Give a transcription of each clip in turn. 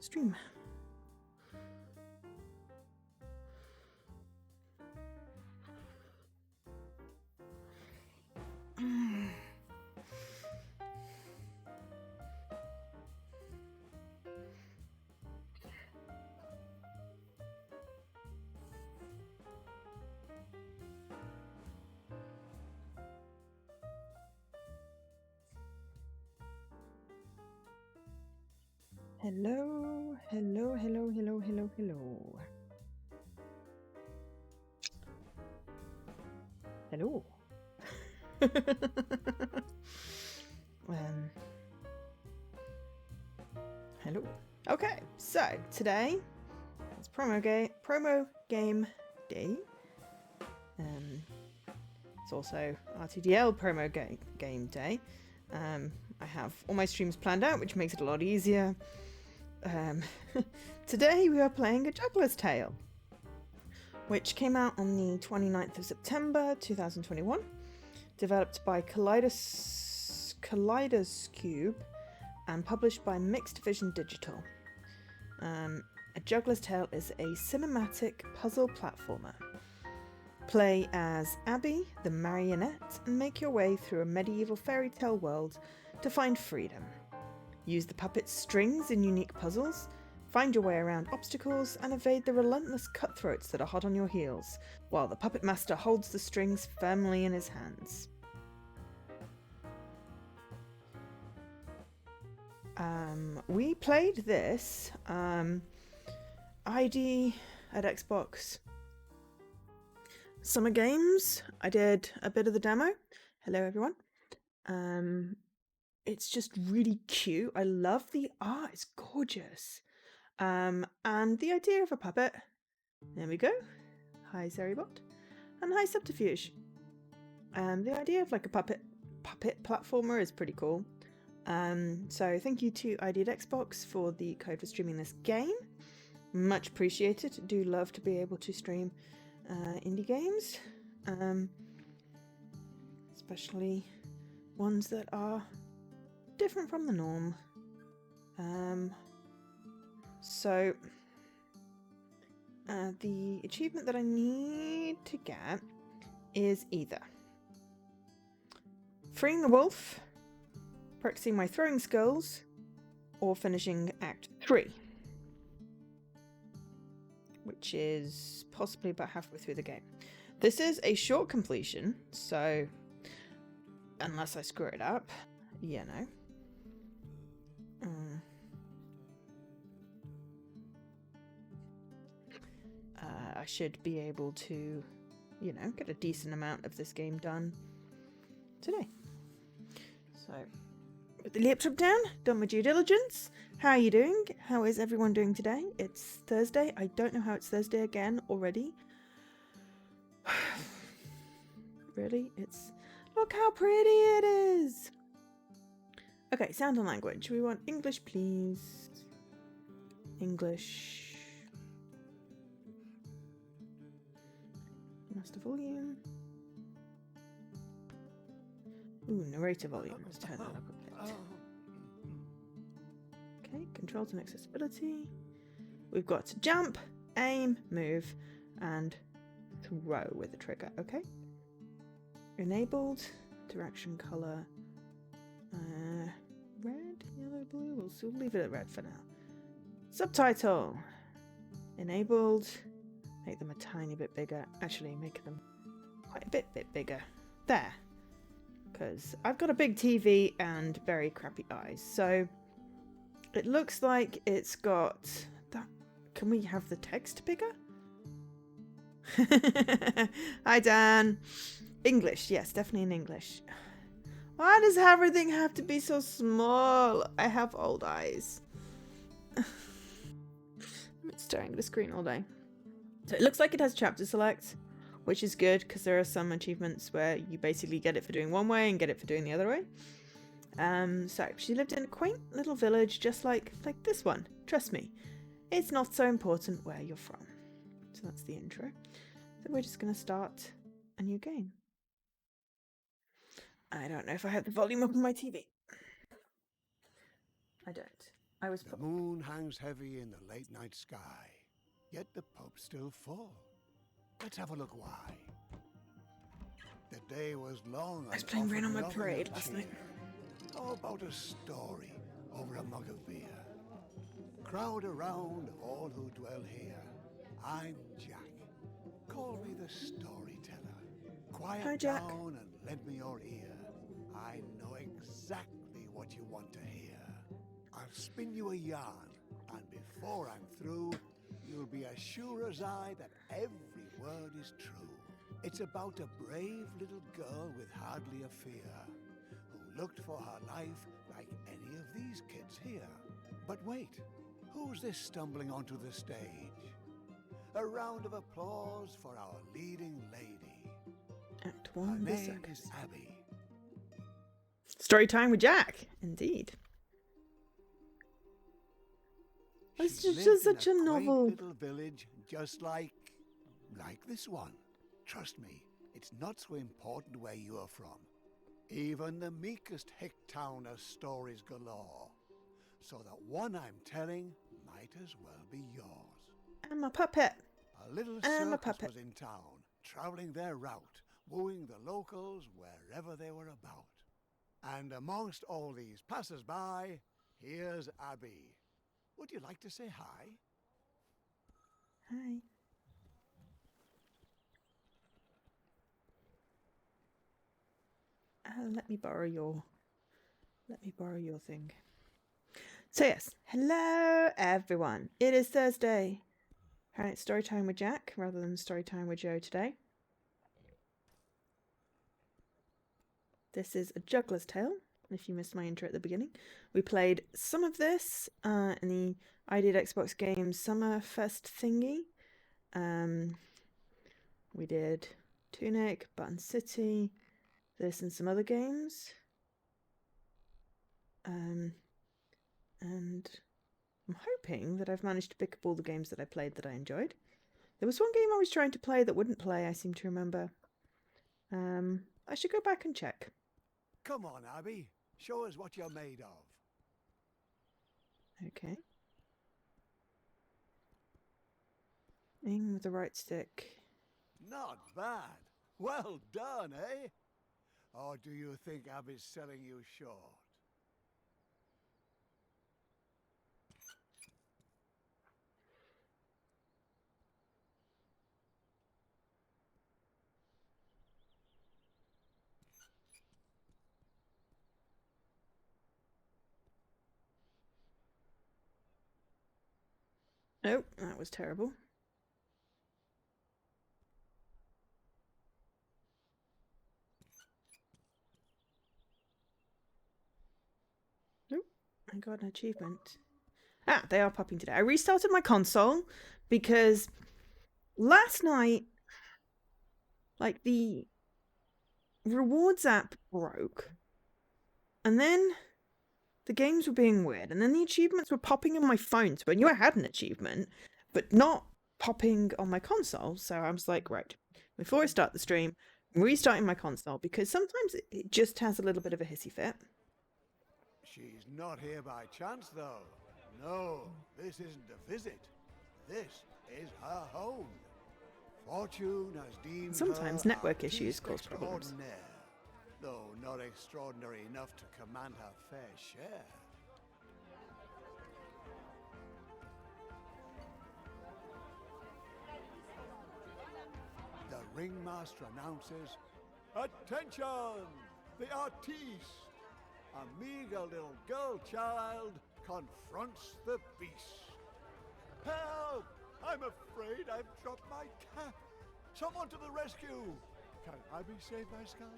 stream. Hello, hello, hello, hello, hello, hello. Hello. Hello. Okay, so today it's promo game day. It's also RTDL promo game day. I have all my streams planned out, which makes it a lot easier. Today we are playing a Juggler's Tale, which came out on the 29th of September 2021, developed by Kaleidoscube and published by Mixed Vision Digital. A Juggler's Tale is a cinematic puzzle platformer. Play as Abby, the marionette, and make your way through a medieval fairy tale world to find freedom. Use the puppet's strings in unique puzzles, find your way around obstacles, and evade the relentless cutthroats that are hot on your heels, while the puppet master holds the strings firmly in his hands. We played this ID at Xbox Summer Games. I did a bit of the demo. Hello everyone. It's just really cute. I love the art. It's gorgeous. And the idea of a puppet. There we go. Hi Zeribot. And hi Subterfuge. The idea of like a puppet platformer is pretty cool. So thank you to ID at Xbox for the code for streaming this game. Much appreciated. Do love to be able to stream indie games. Especially ones that are different from the norm. So the achievement that I need to get is either freeing the wolf, practicing my throwing skills, or finishing Act 3, which is possibly about halfway through the game. This is a short completion, so unless I screw it up, you know. I should be able to, you know, get a decent amount of this game done today. So, put the laptop down, done my due diligence. How are you doing? How is everyone doing today? It's Thursday. I don't know how it's Thursday again already. Really? It's... Look how pretty it is! Okay, sound and language. We want English, please. English. Master volume. Ooh, narrator volume. Let's turn that up a bit. Okay, controls and accessibility. We've got to jump, aim, move, and throw with the trigger. Okay. Enabled. Direction color. Red, yellow, blue. We'll leave it at red for now. Subtitle. Enabled. Make them a tiny bit bigger. Actually, make them quite a bit bigger. There. Because I've got a big TV and very crappy eyes. So it looks like it's got that. Can we have the text bigger? Hi, Dan. English. Yes, definitely in English. Why does everything have to be so small? I have old eyes. I'm staring at the screen all day. So it looks like it has chapter select, which is good because there are some achievements where you basically get it for doing one way and get it for doing the other way. So she lived in a quaint little village just like this one. Trust me, it's not so important where you're from. So that's the intro. So we're just going to start a new game. I don't know if I have the volume up on my TV. I don't. I was. The moon hangs heavy in the late night sky, yet the pub's still full. Let's have a look why. The day was long. I was playing Rain on My Parade last night. How about a story over a mug of beer? Crowd around all who dwell here. I'm Jack. Call me the storyteller. Quiet Hi, Jack. down and lend me your ear. I know exactly what you want to hear. I'll spin you a yarn, and before I'm through, you'll be as sure as I that every word is true. It's about a brave little girl with hardly a fear, who looked for her life like any of these kids here. But wait, who's this stumbling onto the stage? A round of applause for our leading lady. Act Her 1, The name Circus. is Abby. Story time with Jack, indeed. It's She just lived such in a novel. quaint little village, just like this one. Trust me, it's not so important where you are from. Even the meekest hick town has stories galore. So that one I'm telling might as well be yours. I'm a puppet. A little I'm a circus puppet. was in town, traveling their route, wooing the locals wherever they were about. And amongst all these passers-by, here's Abby. Would you like to say hi? Hi. Let me borrow your thing. So yes, hello everyone. It is Thursday. And it's story time with Jack rather than story time with Joe today. This is a Juggler's Tale. If you missed my intro at the beginning, we played some of this in the Ideal Xbox Games Summer Fest thingy. We did Tunic, Button City, this and some other games. And I'm hoping that I've managed to pick up all the games that I played that I enjoyed. There was one game I was trying to play that wouldn't play, I seem to remember. I should go back and check. Come on, Abby. Show us what you're made of. Okay. Aim with the right stick. Not bad. Well done, eh? Or do you think Abby's selling you short? Oh, that was terrible. Oh, I got an achievement. Ah, they are popping today. I restarted my console because last night, like, the rewards app broke. And then the games were being weird. And then the achievements were popping on my phone. So I knew I had an achievement, but not popping on my console. So I was like, right, before I start the stream, I'm restarting my console because sometimes it just has a little bit of a hissy fit. She's not here by chance, though. No, this isn't a visit. This is her home. Fortune has deemed Sometimes her network artiste issues cause problems. extraordinaire, though not extraordinary enough to command her fair share. The ringmaster announces, "Attention! The artiste! A meager little girl child confronts the beast. Help! I'm afraid I've dropped my cap. Someone to the rescue! Can Abby save my scalp?"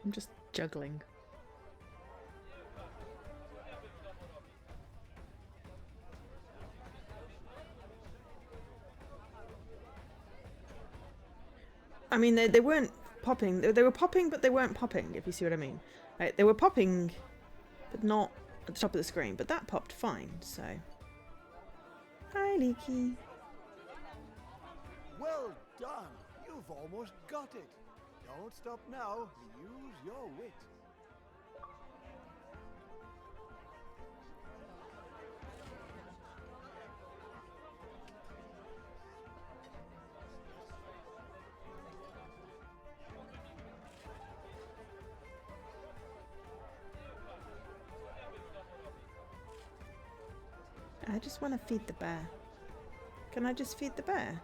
I'm just juggling. I mean, they weren't popping. They were popping, but they weren't popping, if you see what I mean. Right, they were popping, but not at the top of the screen. But that popped fine, so... Hi, Leaky. Well done! You've almost got it. Don't stop now. Use your wit. I just want to feed the bear. Can I just feed the bear?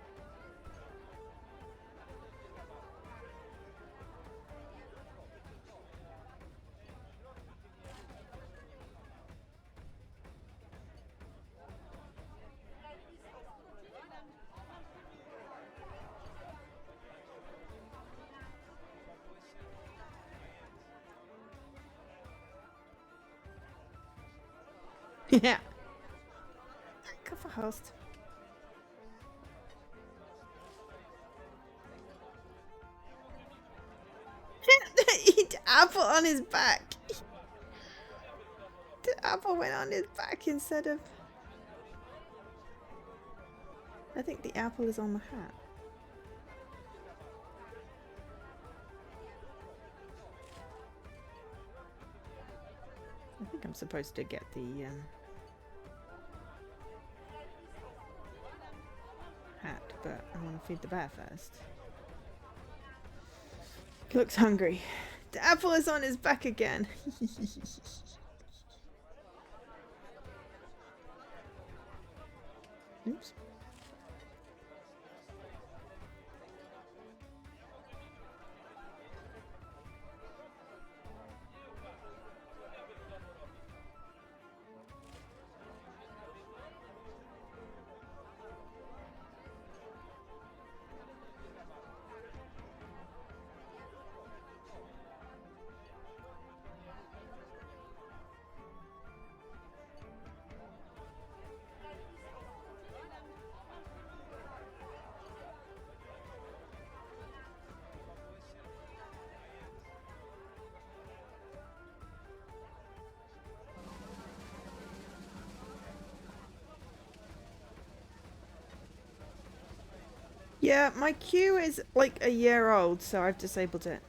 Ja. Danke for host. Eat apple on his back. The apple went on his back instead of... I think the apple is on the hat. I think I'm supposed to get the hat, but I want to feed the bear first. He looks hungry. The apple is on his back again. Oops. Yeah, my queue is like a year old, so I've disabled it.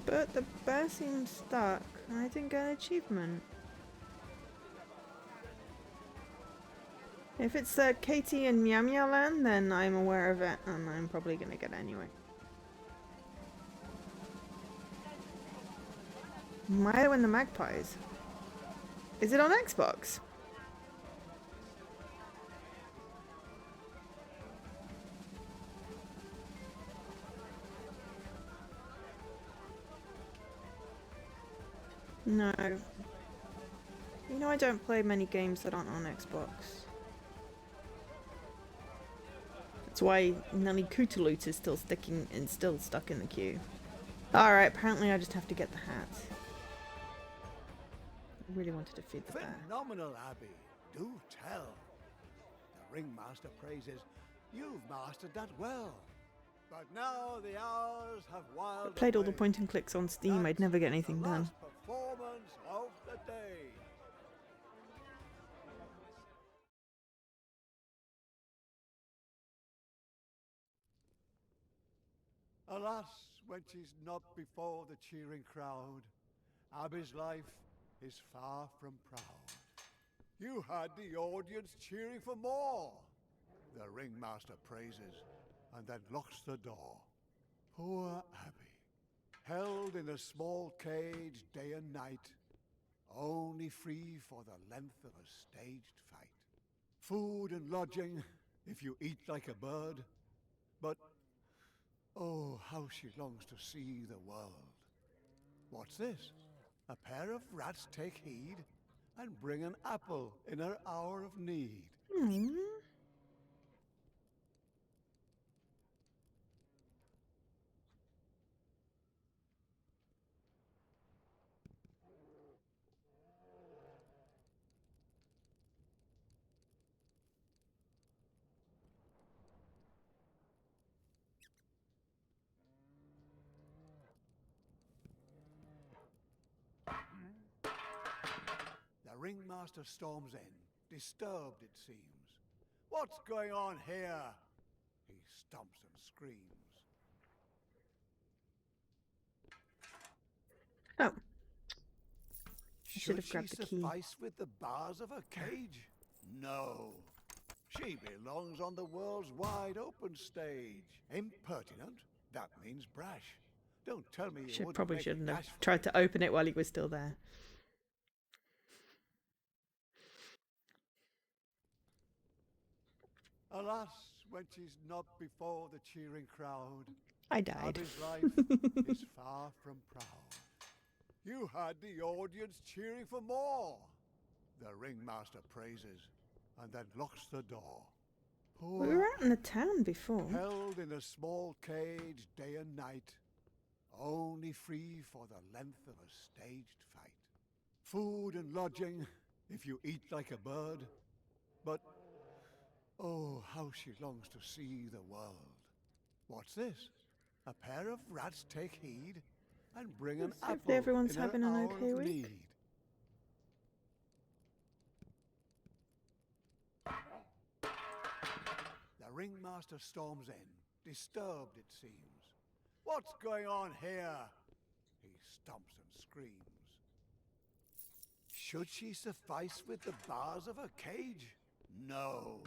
The bear seems stuck. I didn't get an achievement. If it's Katie and Meow Meow Land, then I'm aware of it, and I'm probably gonna get it anyway. Milo and the Magpies. Is it on Xbox? No. You know I don't play many games that aren't on Xbox. That's why Nelly Kootaloot is still stuck in the queue. Alright, apparently I just have to get the hat. I really wanted to feed the bear. Phenomenal, Abby. Do tell. The ringmaster praises you've mastered that well. But now the hours have I wild played all the away. point and clicks on Steam, I'd never get anything The done. last performance of the day. Alas, when she's not before the cheering crowd, Abby's life is far from proud. You had the audience cheering for more. The ringmaster praises and then locks the door. Poor Abby, held in a small cage day and night, only free for the length of a staged fight. Food and lodging, if you eat like a bird, but oh, how she longs to see the world. What's this? A pair of rats take heed and bring an apple in her hour of need. Mm. The ringmaster storms in, disturbed it seems. What's going on here? He stomps and screams. Oh. I should Should have she grabbed the key. suffice with the bars of her cage? No. She belongs on the world's wide open stage. Impertinent, that means brash. Don't tell me you wouldn't Probably make shouldn't a have dash for tried it. to open it while he was still there. Alas, when she's not before the cheering crowd, I died. Abby's life is far from proud. You had the audience cheering for more. The ringmaster praises and then locks the door. We were Poor out in the town before. held in a small cage day and night, only free for the length of a staged fight. Food and lodging, if you eat like a bird, but oh, how she longs to see the world. What's this? A pair of rats take heed and bring an Hopefully apple everyone's in her having an hour okay of week. need. The ringmaster storms in, disturbed it seems. What's going on here? He stomps and screams. Should she suffice with the bars of her cage? No.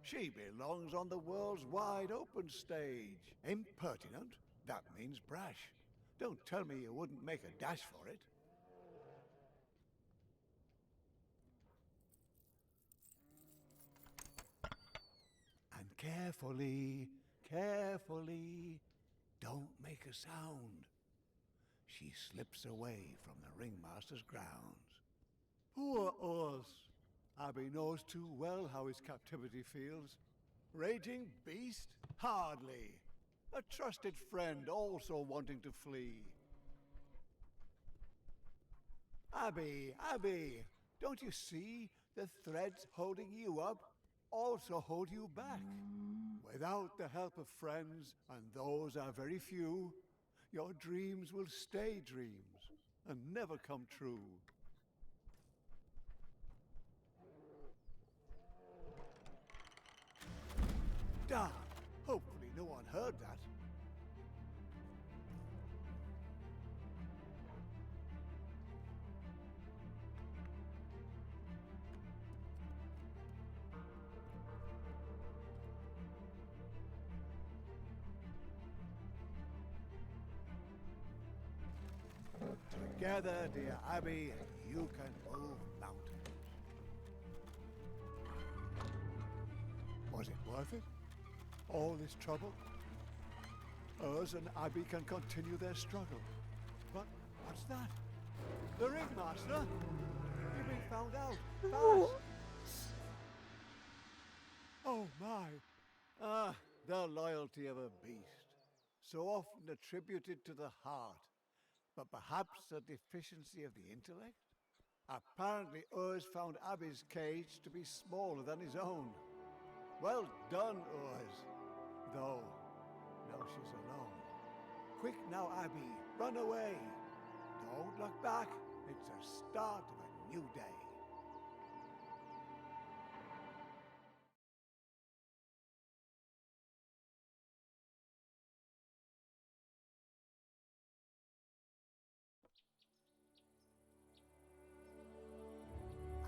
She belongs on the world's wide open stage. Impertinent? That means brash. Don't tell me you wouldn't make a dash for it. And carefully, carefully, don't make a sound. She slips away from the ringmaster's grounds. Poor us! Abby knows too well how his captivity feels. Raging beast? Hardly. A trusted friend also wanting to flee. Abby, Abby, don't you see the threads holding you up also hold you back? Without the help of friends, and those are very few, your dreams will stay dreams and never come true. Darn! Hopefully no one heard that. Together, dear Abby, you can move mountains. Was it worth it? All this trouble? Us and Abby can continue their struggle. But what's that? The ringmaster? You've been found out. Oh. Fast! Oh my! Ah, the loyalty of a beast. So often attributed to the heart. But perhaps a deficiency of the intellect? Apparently Urs found Abby's cage to be smaller than his own. Well done, Urs. Though, now she's alone. Quick now, Abby, run away. Don't look back. It's the start of a new day.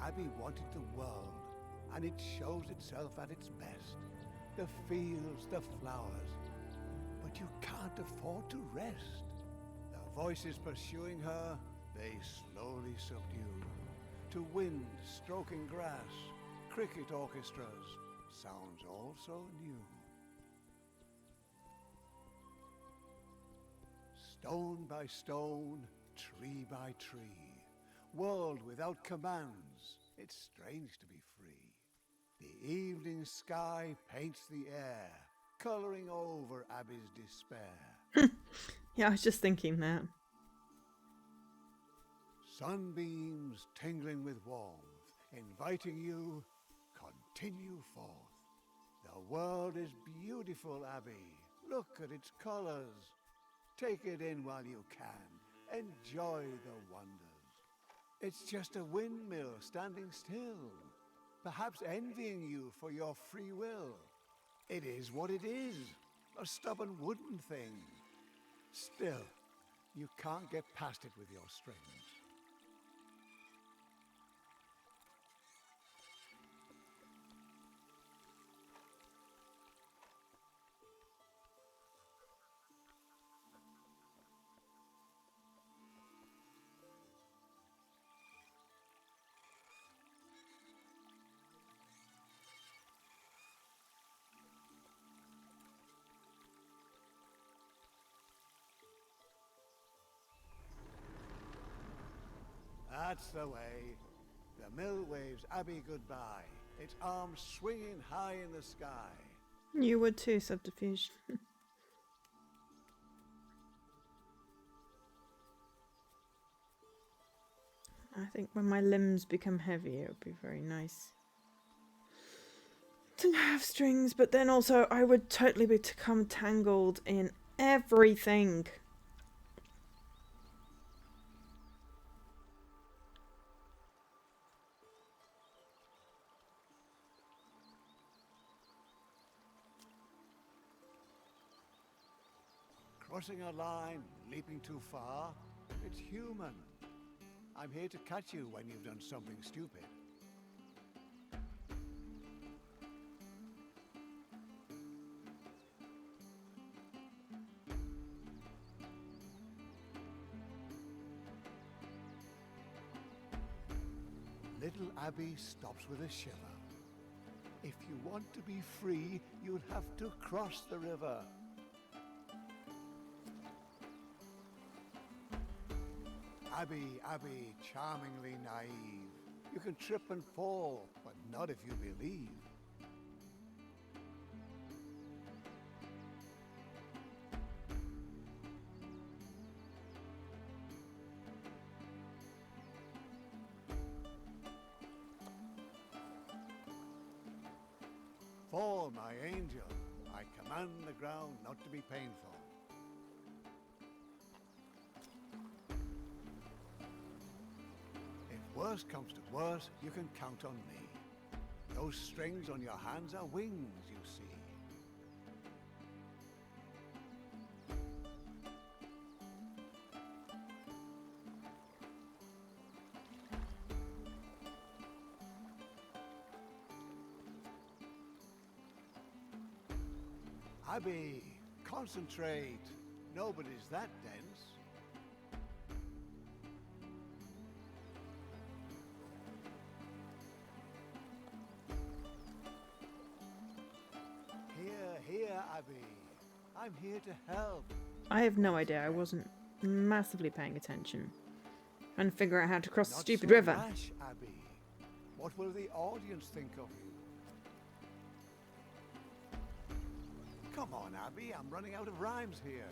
Abby wanted the world, and it shows itself at its best. The fields, the flowers. But you can't afford to rest. The voices pursuing her, they slowly subdue. To wind stroking grass, cricket orchestras, sounds all so new. Stone by stone, tree by tree, world without commands, it's strange to be free. The evening sky paints the air, coloring over Abby's despair. Yeah, I was just thinking that. Sunbeams tingling with warmth, inviting you, continue forth. The world is beautiful, Abby. Look at its colors. Take it in while you can. Enjoy the wonders. It's just a windmill standing still, perhaps envying you for your free will. It is what it is, a stubborn wooden thing. Still, you can't get past it with your strings. That's the way. The mill waves Abby goodbye, its arms swinging high in the sky. You would too, Subterfuge. I think when my limbs become heavy, it would be very nice to have strings, but then also I would totally become tangled in everything. Crossing a line, leaping too far, it's human. I'm here to catch you when you've done something stupid. Little Abby stops with a shiver. If you want to be free, you'll have to cross the river. Abby, Abby, charmingly naive. You can trip and fall, but not if you believe. Fall, my angel. I command the ground not to be painful. If worse comes to worse, you can count on me. Those strings on your hands are wings, you see. Abby, concentrate. Nobody's that dense. Here, Abby. I'm here to help. I have no idea. I wasn't massively paying attention. Trying to figure out how to cross the Not stupid so river. rash, Abby. What will the audience think of you? Come on, Abby. I'm running out of rhymes here.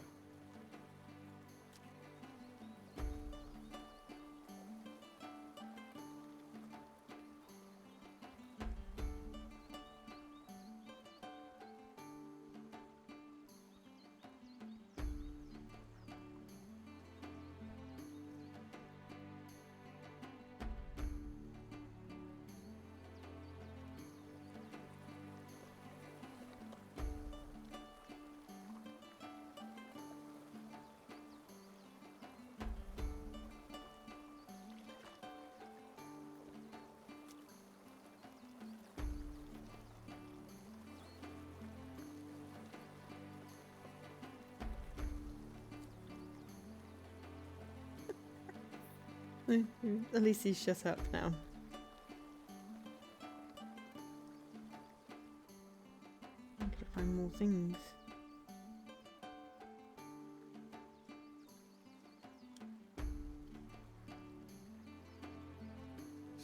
At least he's shut up now. I gotta find more things.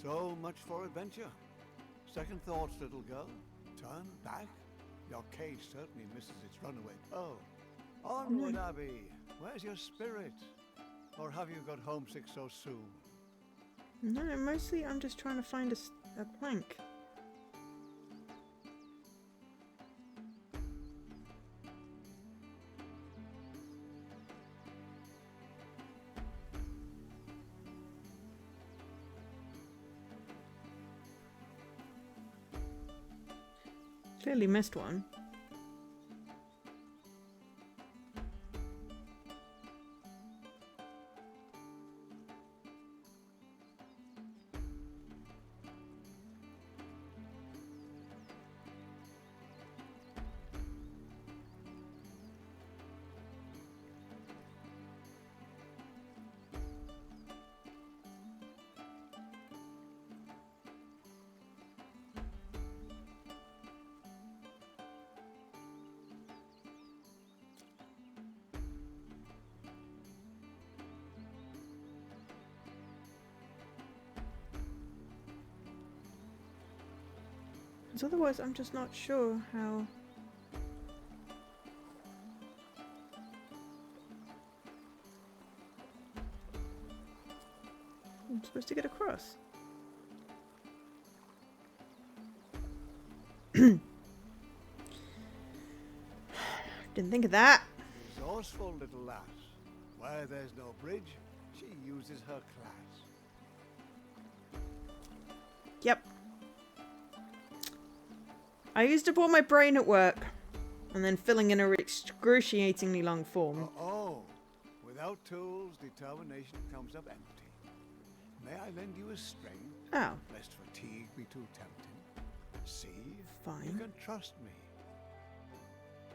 So much for adventure. Second thoughts, little girl. Turn back. Your cage certainly misses its runaway pearl. Onward, Abby. Where's your spirit? Or have you got homesick so soon? No, mostly I'm just trying to find a plank. Clearly missed one. Because otherwise I'm just not sure how... I'm supposed to get across. Didn't think of that. Resourceful little lass. Where there's no bridge, she uses her class. Yep. I used up all my brain at work. And then filling in a excruciatingly long form. Oh, without tools, determination comes up empty. May I lend you a string? Oh. Lest fatigue be too tempting. See? Fine. You can trust me.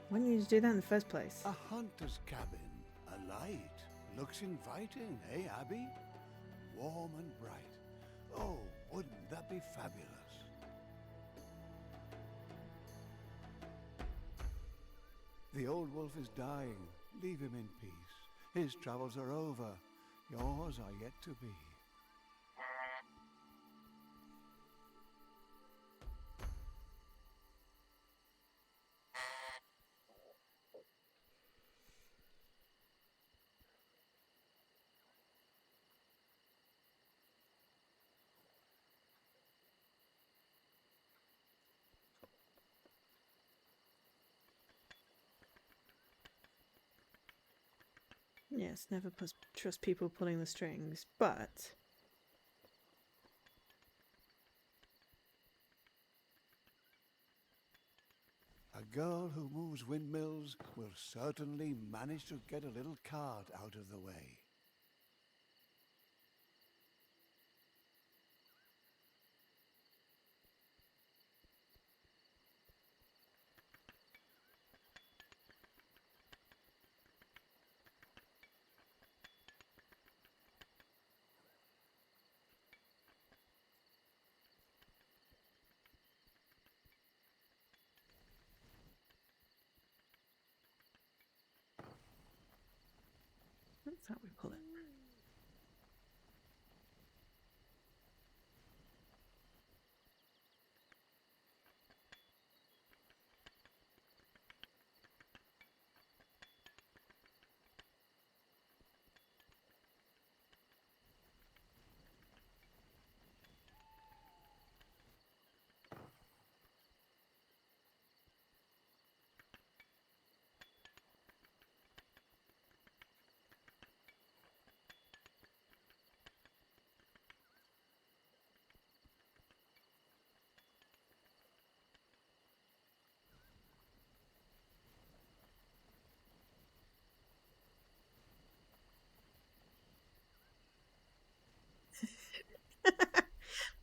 Why didn't you just do that in the first place? A hunter's cabin, a light. Looks inviting, eh, Abby? Warm and bright. Oh, wouldn't that be fabulous? The old wolf is dying. Leave him in peace. His travels are over. Yours are yet to be. Yes, never trust people pulling the strings, but... A girl who moves windmills will certainly manage to get a little cart out of the way. That's how we pull it.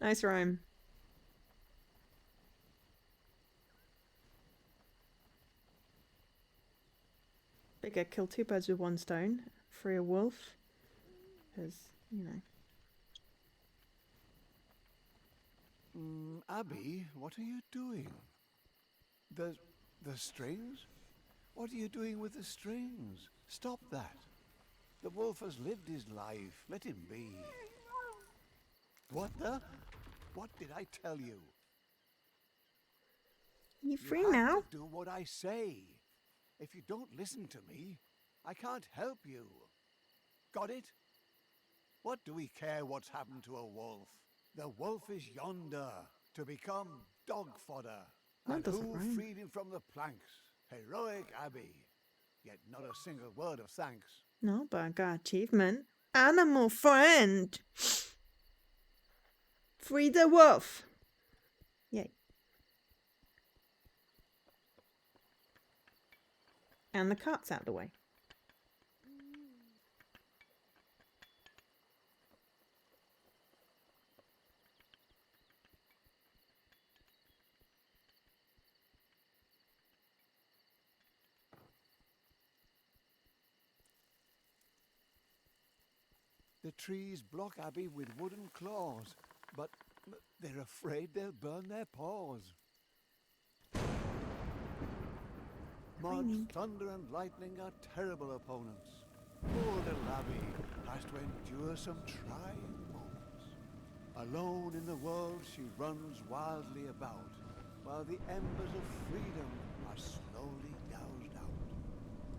Nice rhyme. Bigger, kill two birds with one stone. Free a wolf. Because, you know. Abby, what are you doing? The strings? What are you doing with the strings? Stop that. The wolf has lived his life. Let him be. What the? What did I tell you? You free have now? to do what I say. If you don't listen to me, I can't help you. Got it? What do we care what's happened to a wolf? The wolf is yonder to become dog fodder. That And doesn't who rhyme. freed him from the planks? Heroic Abby. Yet not a single word of thanks. No, but I got achievement. Animal friend! Free the wolf! Yay. And the cart's out of the way. The trees block Abby with wooden claws, but they're afraid they'll burn their paws. Mud, Raining. thunder and lightning are terrible opponents. Poor little Abby has to endure some trying moments. Alone in the world she runs wildly about. while the embers of freedom are slowly doused out.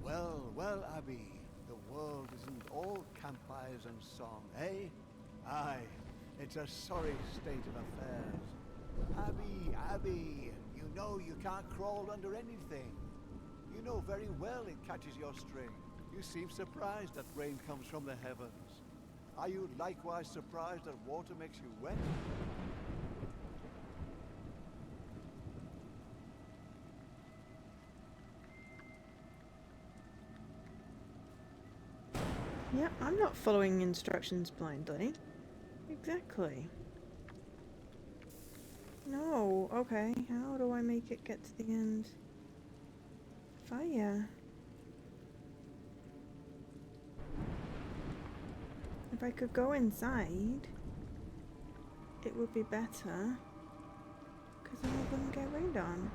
Well, well, Abby, the world isn't all campfires and song, eh? Aye, it's a sorry state of affairs. Abby, Abby, you know you can't crawl under anything. You know very well it catches your string. You seem surprised that rain comes from the heavens. Are you likewise surprised that water makes you wet? Yeah, I'm not following instructions blindly. Exactly. No, okay. How do I make it get to the end? Fire. If I could go inside, it would be better. Because then I wouldn't get rained on.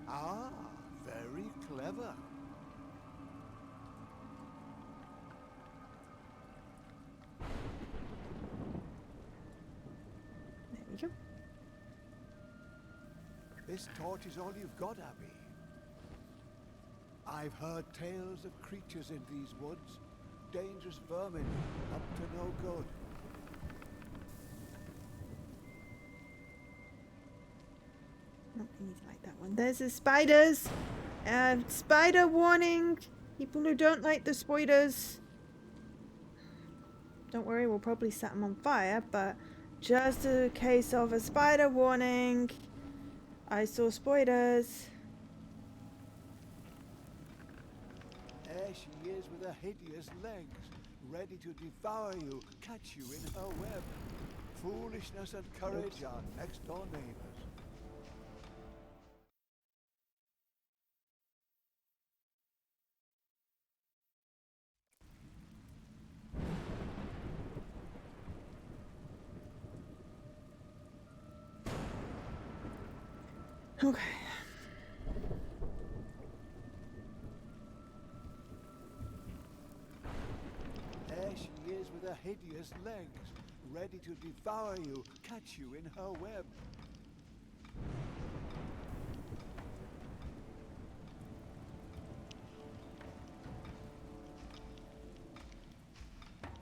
Ah, very clever. There we go. This torch is all you've got, Abby. I've heard tales of creatures in these woods. Dangerous vermin, up to no good. No, I need to like that one. There's the spiders! Spider warning! People who don't like the spiders. Don't worry, we'll probably set them on fire, but just a case of a spider warning. I saw spiders. There she is with her hideous legs, ready to devour you, catch you in her web. Foolishness and courage are next door neighbors. Okay. There she is with her hideous legs, ready to devour you, catch you in her web.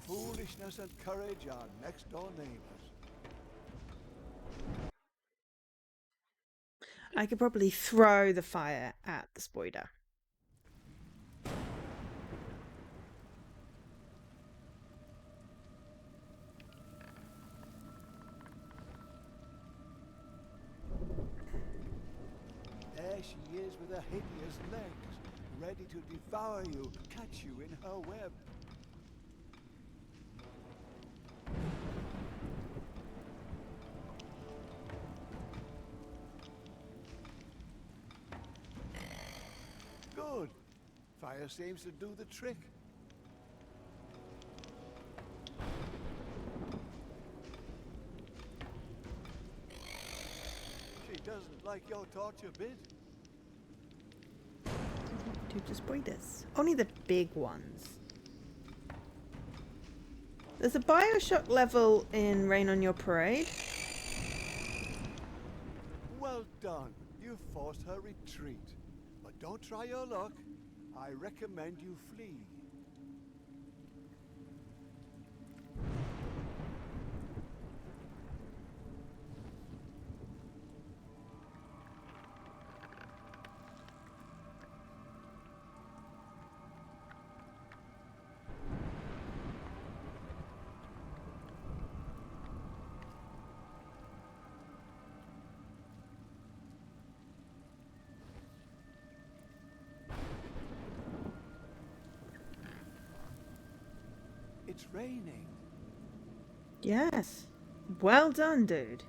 Foolishness and courage are next door neighbors. I could probably throw the fire at the spider. There she is with her hideous legs, ready to devour you, catch you in her web. Good. Fire seems to do the trick. She doesn't like your torch a bit. To the spiders. Only the big ones. There's a Bioshock level in Rain on Your Parade. Well done. You forced her retreat. But don't try your luck. I recommend you flee. It's raining. Yes. Well done, dude.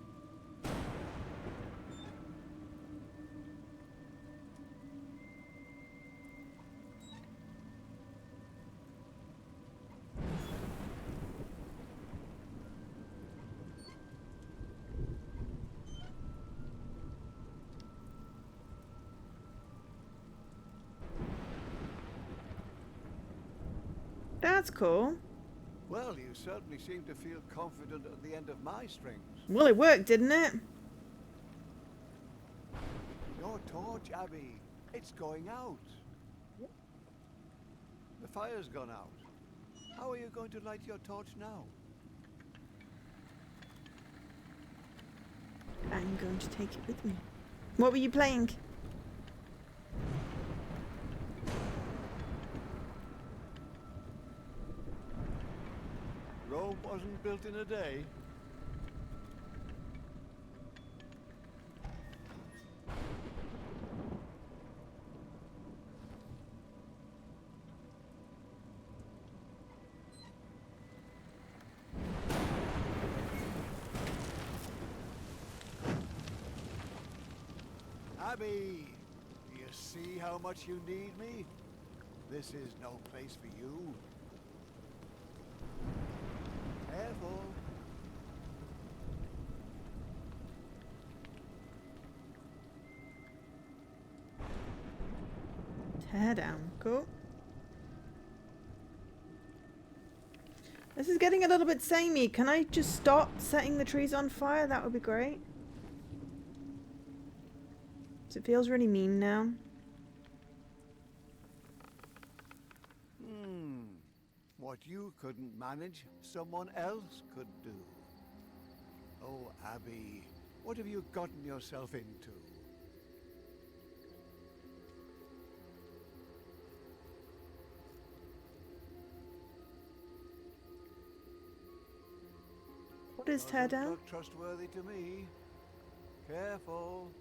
That's cool. Well, you certainly seem to feel confident at the end of my strings. Well, it worked, didn't it? Your torch, Abby. It's going out. The fire's gone out. How are you going to light your torch now? I'm going to take it with me. What were you playing? Rome wasn't built in a day. Abby, do you see how much you need me? This is no place for you. Careful. Tear down. Cool. This is getting a little bit samey. Can I just stop setting the trees on fire? That would be great. It feels really mean now. What you couldn't manage, someone else could do. Oh, Abby, what have you gotten yourself into? What is tear Doesn't down? look trustworthy to me. Careful.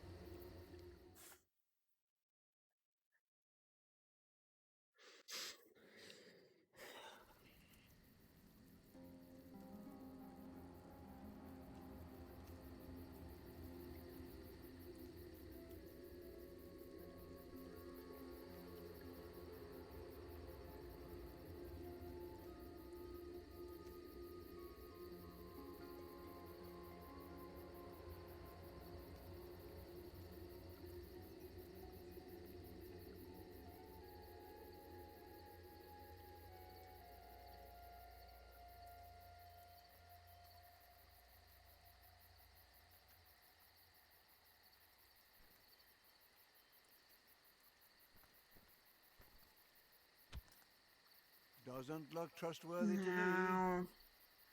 Doesn't look trustworthy to me. No.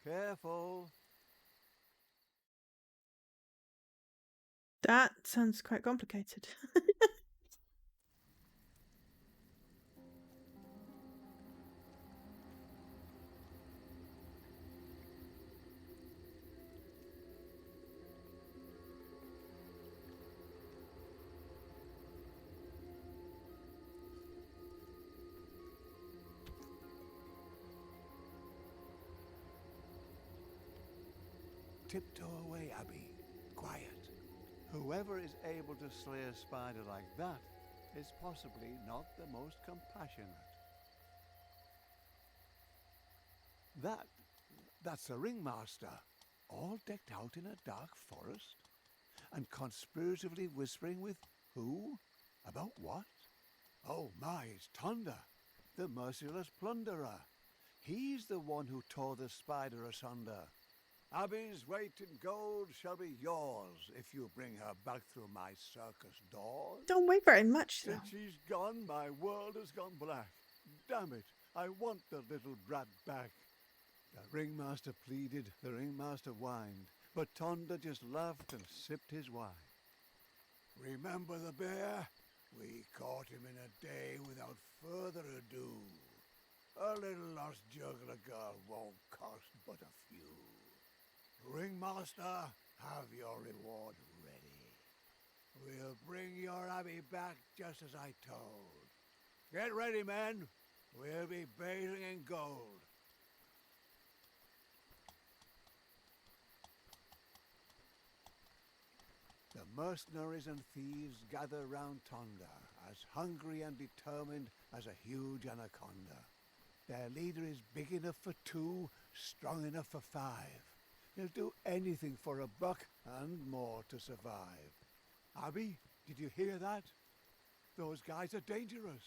Careful. That sounds quite complicated. Tiptoe away, Abby. Quiet. Whoever is able to slay a spider like that is possibly not the most compassionate. That's a ringmaster, all decked out in a dark forest, and conspiratively whispering with who? About what? Oh my, it's Tonda, the merciless plunderer. He's the one who tore the spider asunder. Abby's weight in gold shall be yours if you bring her back through my circus doors. Don't weigh very much, though. Since she's gone, my world has gone black. Damn it, I want the little brat back. The ringmaster pleaded, the ringmaster whined, but Tonda just laughed and sipped his wine. Remember the bear? We caught him in a day without further ado. A little lost juggler girl won't cost but a few. Ringmaster, have your reward ready. We'll bring your Abbey back just as I told. Get ready, men. We'll be bathing in gold. The mercenaries and thieves gather round Tonda, as hungry and determined as a huge anaconda. Their leader is big enough for 2, strong enough for 5. He'll do anything for a buck and more to survive. Abby, did you hear that? Those guys are dangerous.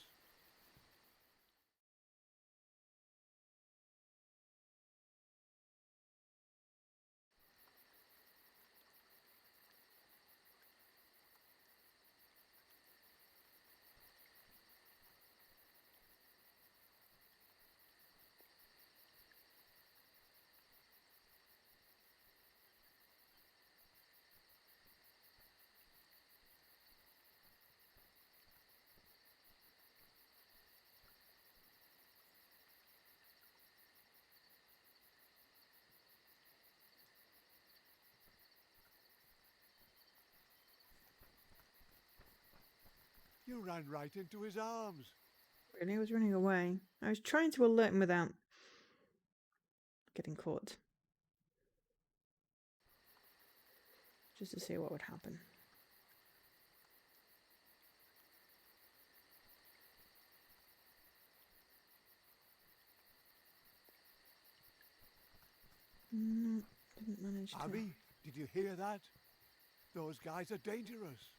You ran right into his arms. Really, I was running away. I was trying to alert him without getting caught. Just to see what would happen. No, didn't manage to. Abby, did you hear that? Those guys are dangerous.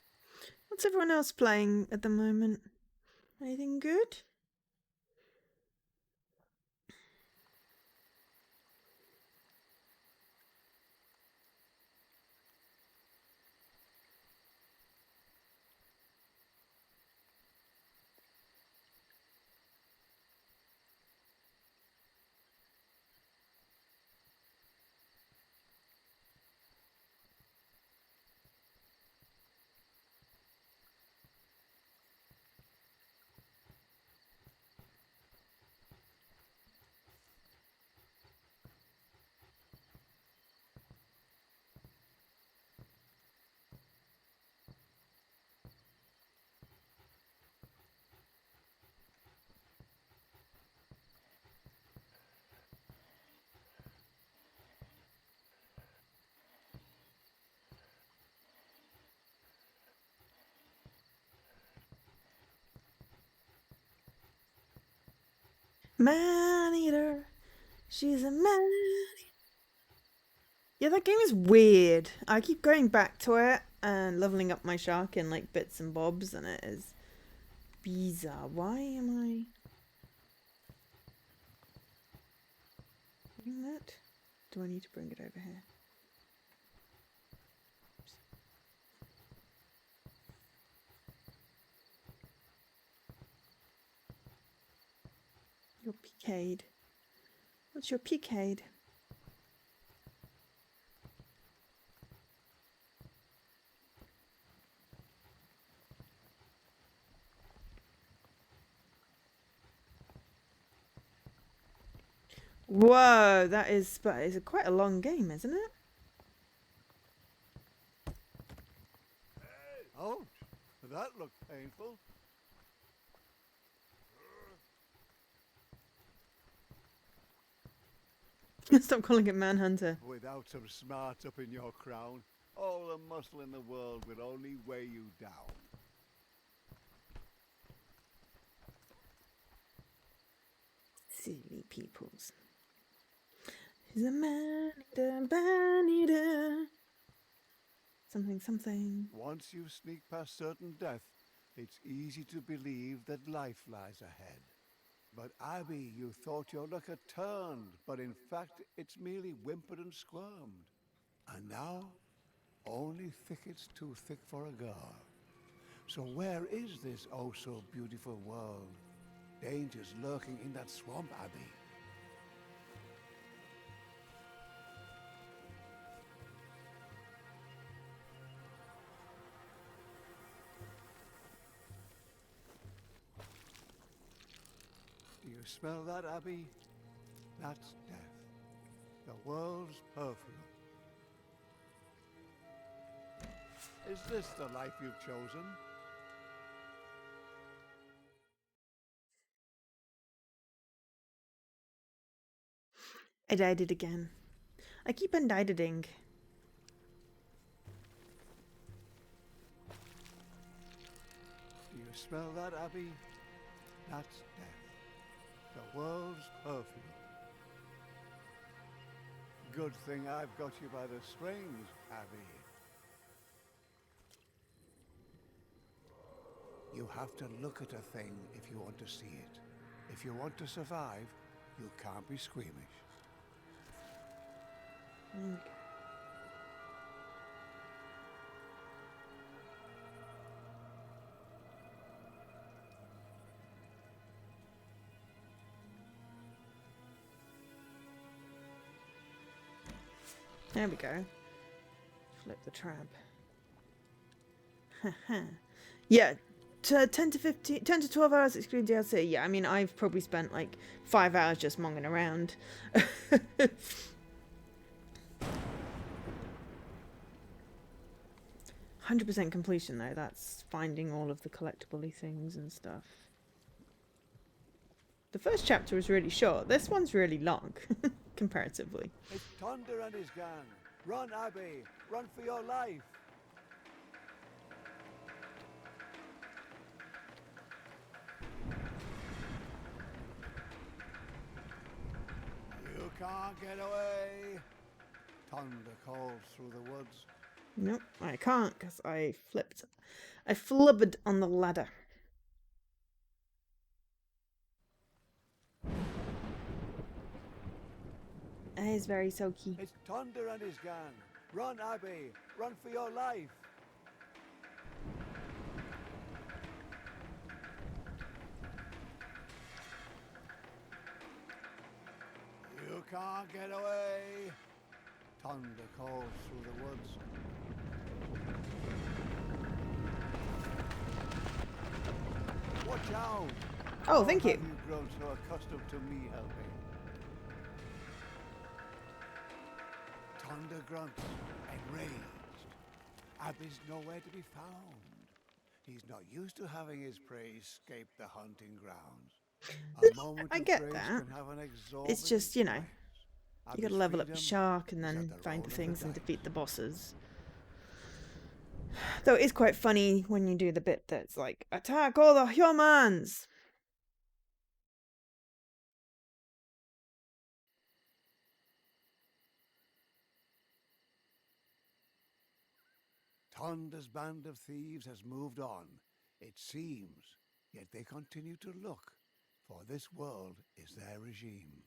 What's everyone else playing at the moment? Anything good? Man eater. She's a man eater. Yeah, that game is weird. I keep going back to it and leveling up my shark in like bits and bobs, and it is bizarre. Why am I doing that? Do I need to bring it over here? Oops. Your picade. What's your picade? Whoa, that is, but it's quite a long game, isn't it? Ouch, that looked painful. Stop calling it Manhunter. Without some smarts up in your crown, all the muscle in the world will only weigh you down. Silly peoples. He's a man eater. Something, something. Once you sneak past certain death, it's easy to believe that life lies ahead. But Abby, you thought your luck had turned, but in fact it's merely whimpered and squirmed. And now, only thickets too thick for a girl. So where is this oh so beautiful world? Dangers lurking in that swamp, Abby. Do you smell that, Abby? That's death. The world's perfume. Is this the life you've chosen? I died it again. I keep unditing. Do you smell that, Abby? That's death. The world's perfume. Good thing I've got you by the strings, Abby. You have to look at a thing if you want to see it. If you want to survive, you can't be squeamish. There we go. Flip the trap. Yeah, 10 to 15, 10 to 12 hours excluding DLC. Yeah, I mean, I've probably spent like 5 hours just monging around. 100% completion though. That's finding all of the collectible-y things and stuff. The first chapter was really short. This one's really long, comparatively. It's Thunder and his gang. Run, Abby. Run for your life. You can't get away. Thunder calls through the woods. Nope, I can't because I flipped. I flubbered on the ladder. That is very soaky. It's Thunder and his gang. Run, Abby. Run for your life. You can't get away. Thunder calls through the woods. Watch out! Oh, thank you. Have you grown so accustomed to me helping? Thunder grunts, enraged. Abby's nowhere to be found. He's not used to having his prey escape the hunting grounds. A moment I of get grace that. can have an It's just, you know, exorbitant price. you gotta Abby's level up your freedom shark and is at then the find roll the of things and dice. defeat the bosses. Though it is quite funny when you do the bit that's like, attack all the humans! Thunder's band of thieves has moved on, it seems, yet they continue to look, for this world is their regime.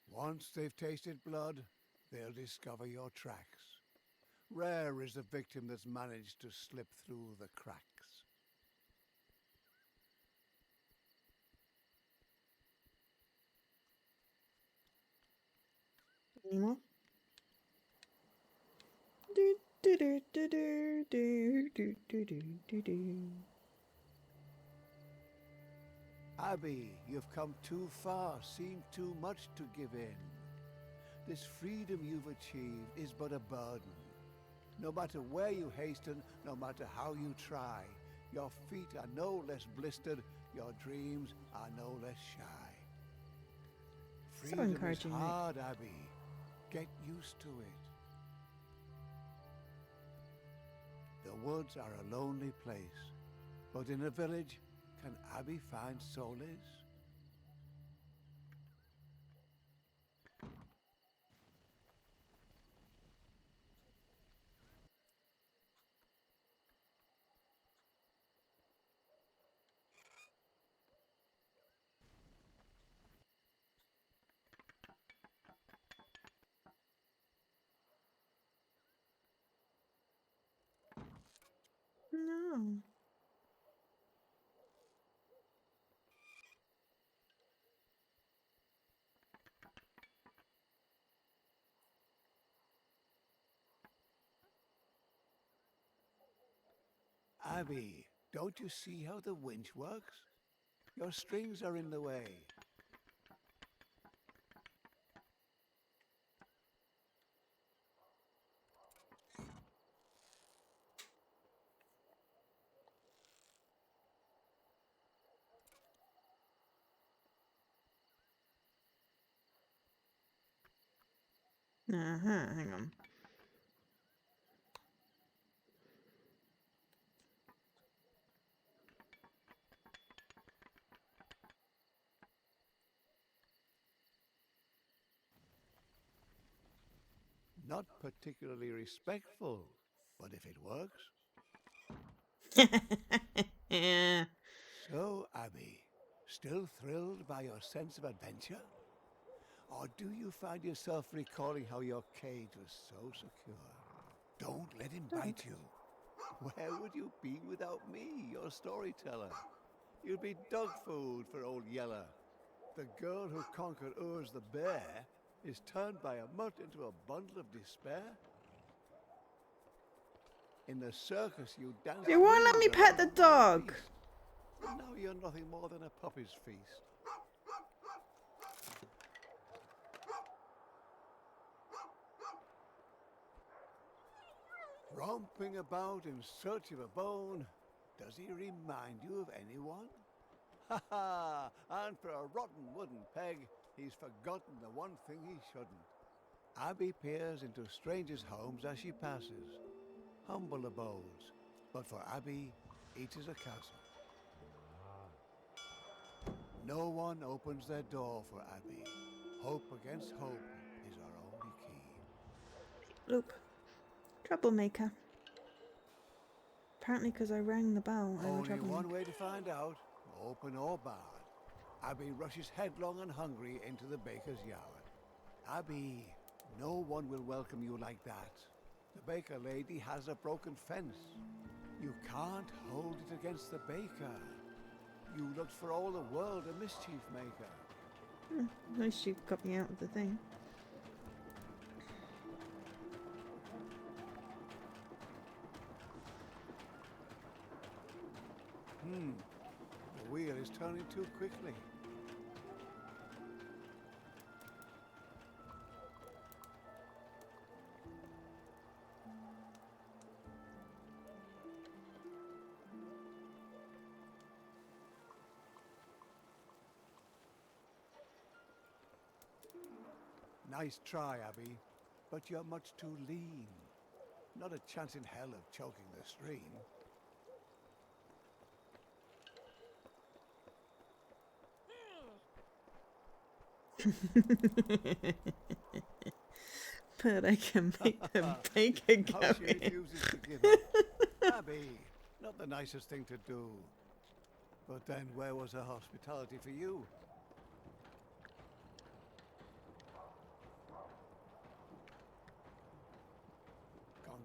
Once they've tasted blood, they'll discover your tracks. Rare is the victim that's managed to slip through the cracks. Any more? Do, do, do, do, do, do, do, do, do, do, do. Abby, you've come too far, seen too much to give in. This freedom you've achieved is but a burden. No matter where you hasten, no matter how you try, your feet are no less blistered, your dreams are no less shy. So Freedom is encouraging, mate. hard, Abby. Get used to it. The woods are a lonely place, but in a village, can Abby find solace? No. Abby, don't you see how the winch works? Your strings are in the way. Hang on. Not particularly respectful, but if it works. Yeah. So, Abby, still thrilled by your sense of adventure? Or do you find yourself recalling how your cage was so secure? Don't let him bite you. Where would you be without me, your storyteller? You'd be dog food for old Yeller. The girl who conquered Urs the bear is turned by a mutt into a bundle of despair. In the circus you danced. You won't let me wheels pet around the a wild dog. beast. And now you're nothing more than a puppy's feast. romping about in search of a bone. Does he remind you of anyone? Ha ha! And for a rotten wooden peg, he's forgotten the one thing he shouldn't. Abby peers into strangers' homes as she passes. Humble abodes, but for Abby, each is a castle. No one opens their door for Abby. Hope against hope is our only key. Look, troublemaker. Apparently because I rang the bell, I'm a Only troublemaker. one way to find out, open or barred. Abby rushes headlong and hungry into the baker's yard. Abby, no one will welcome you like that. The baker lady has a broken fence. You can't hold it against the baker. You looked for all the world a mischief maker. At least you got me out of the thing. The wheel is turning too quickly. Nice try, Abby, but you're much too lean. Not a chance in hell of choking the stream. But I can make the baker go How she in. refuses to give up. Abby, not the nicest thing to do. But then where was her hospitality for you?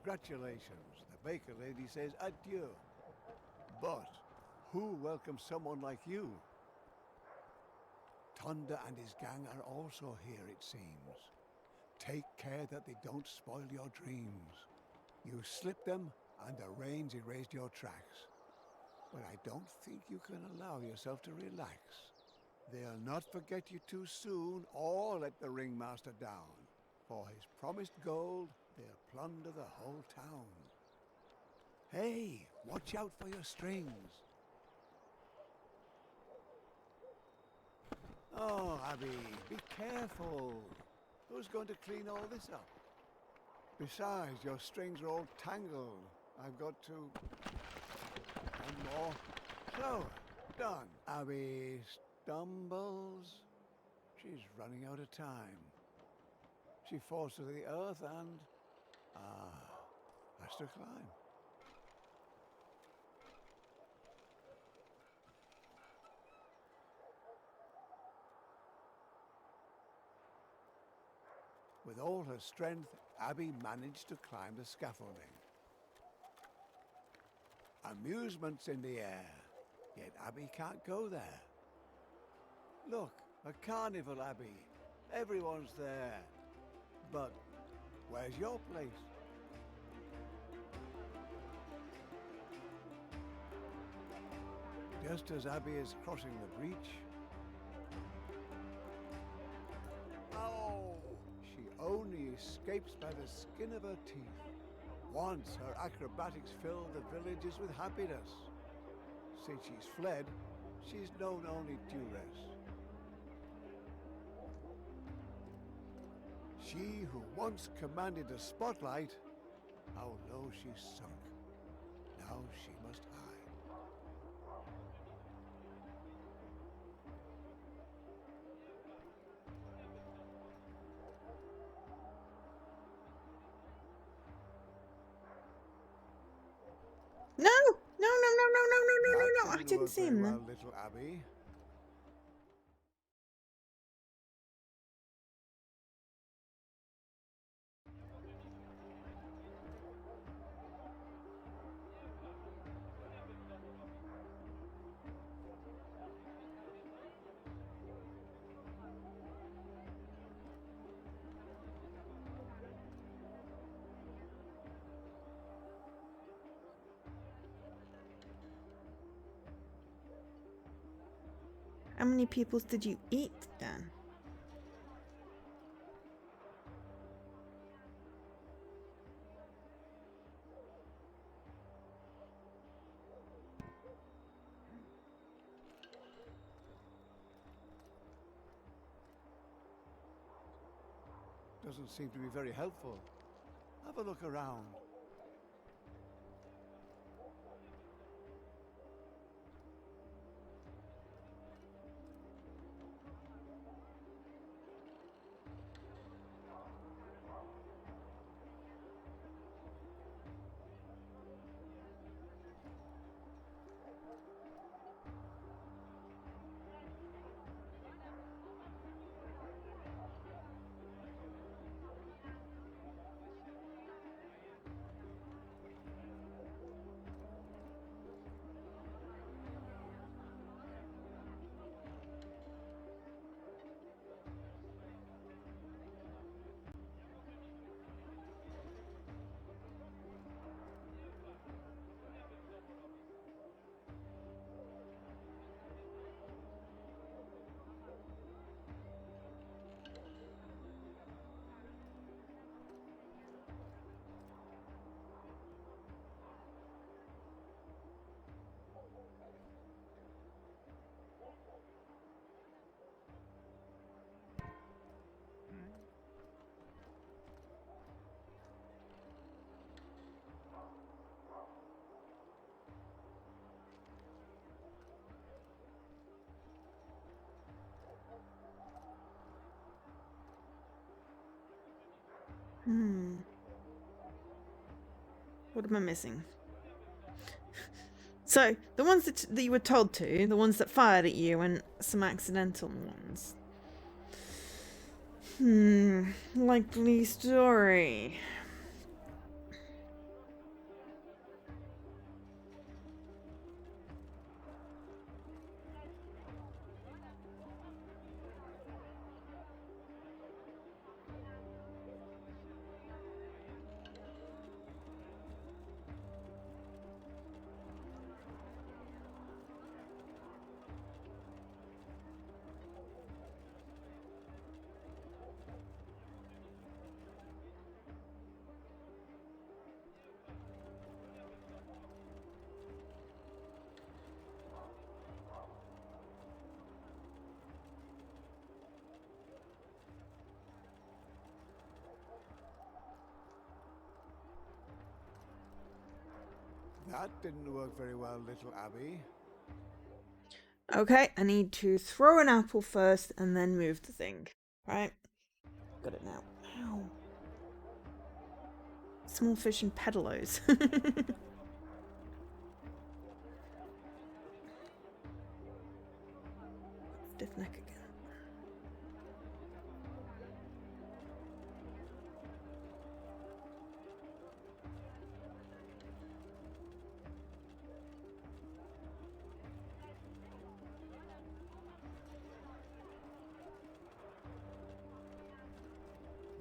Congratulations, the baker lady says adieu. But who welcomes someone like you? Thunder and his gang are also here, it seems. Take care that they don't spoil your dreams. You slipped them, and the rains erased your tracks. But I don't think you can allow yourself to relax. They'll not forget you too soon, or let the ringmaster down. For his promised gold, they'll plunder the whole town. Hey, watch out for your strings. Oh, Abby, be careful. Who's going to clean all this up? Besides, your strings are all tangled. I've got to... One more. So, done. Abby stumbles. She's running out of time. She falls to the earth and... has to climb. With all her strength, Abby managed to climb the scaffolding. Amusement's in the air, yet Abby can't go there. Look, a carnival, Abby. Everyone's there. But where's your place? Just as Abby is crossing the breach... Oh! She only escapes by the skin of her teeth. Once her acrobatics fill the villages with happiness. Since she's fled, she's known only duress. She who once commanded the spotlight, how low she sunk. Now she must hide. No! No, no, no, no, no, no, no, no, no! I didn't see him well, then. little Abby. How many peoples did you eat, Dan? Doesn't seem to be very helpful. Have a look around. What am I missing? So, the ones that you were told to, the ones that fired at you, and some accidental ones. Likely story. That didn't work very well, little Abby. Okay, I need to throw an apple first and then move the thing. Right? Got it now. Ow. Small fish and pedalos. Stiff neck again.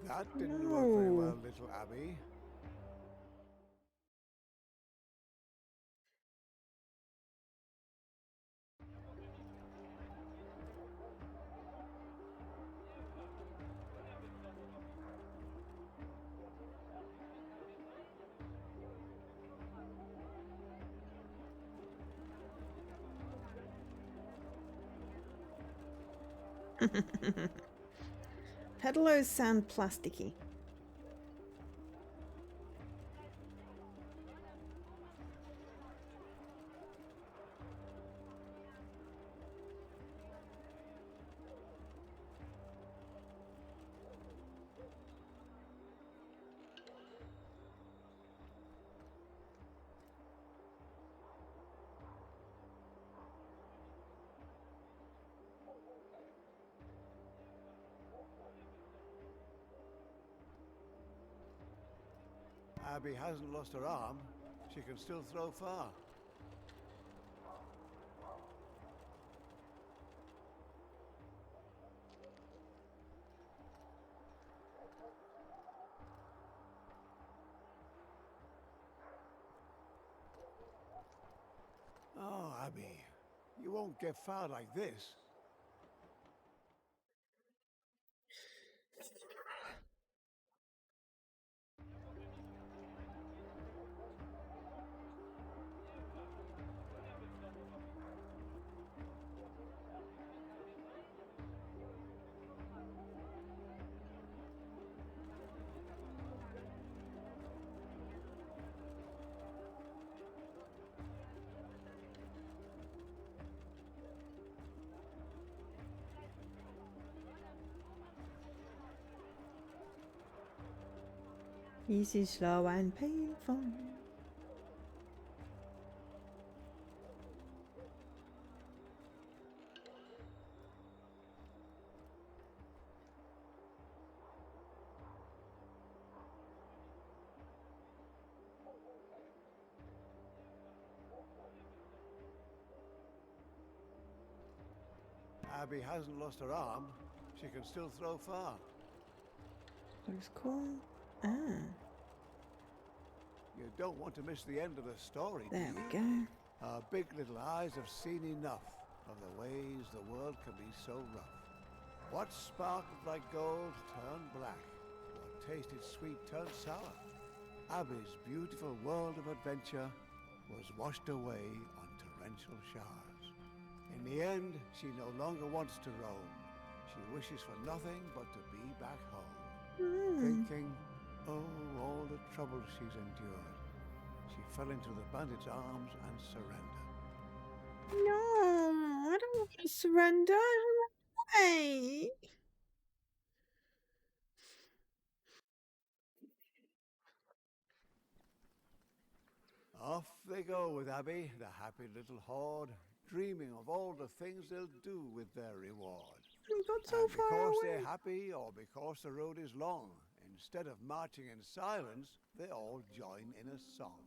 That didn't work very well, little Abby. Pedalos sound plasticky. Abby hasn't lost her arm. She can still throw far. Oh, Abby, you won't get far like this. Easy, slow, and painful. Abby hasn't lost her arm. She can still throw far. Looks cool. Ah, You don't want to miss the end of the story, do there you? we go. Our big little eyes have seen enough of the ways the world can be so rough. What sparkled like gold turned black. What tasted sweet turned sour. Abby's beautiful world of adventure was washed away on torrential showers. In the end, she no longer wants to roam. She wishes for nothing but to be back home. Thinking, oh, all the trouble she's endured. She fell into the bandit's arms and surrendered. No, I don't want to surrender. Hey. Off they go with Abby, the happy little horde, dreaming of all the things they'll do with their reward. We got so And far because away. they're happy or because the road is long, instead of marching in silence, they all join in a song.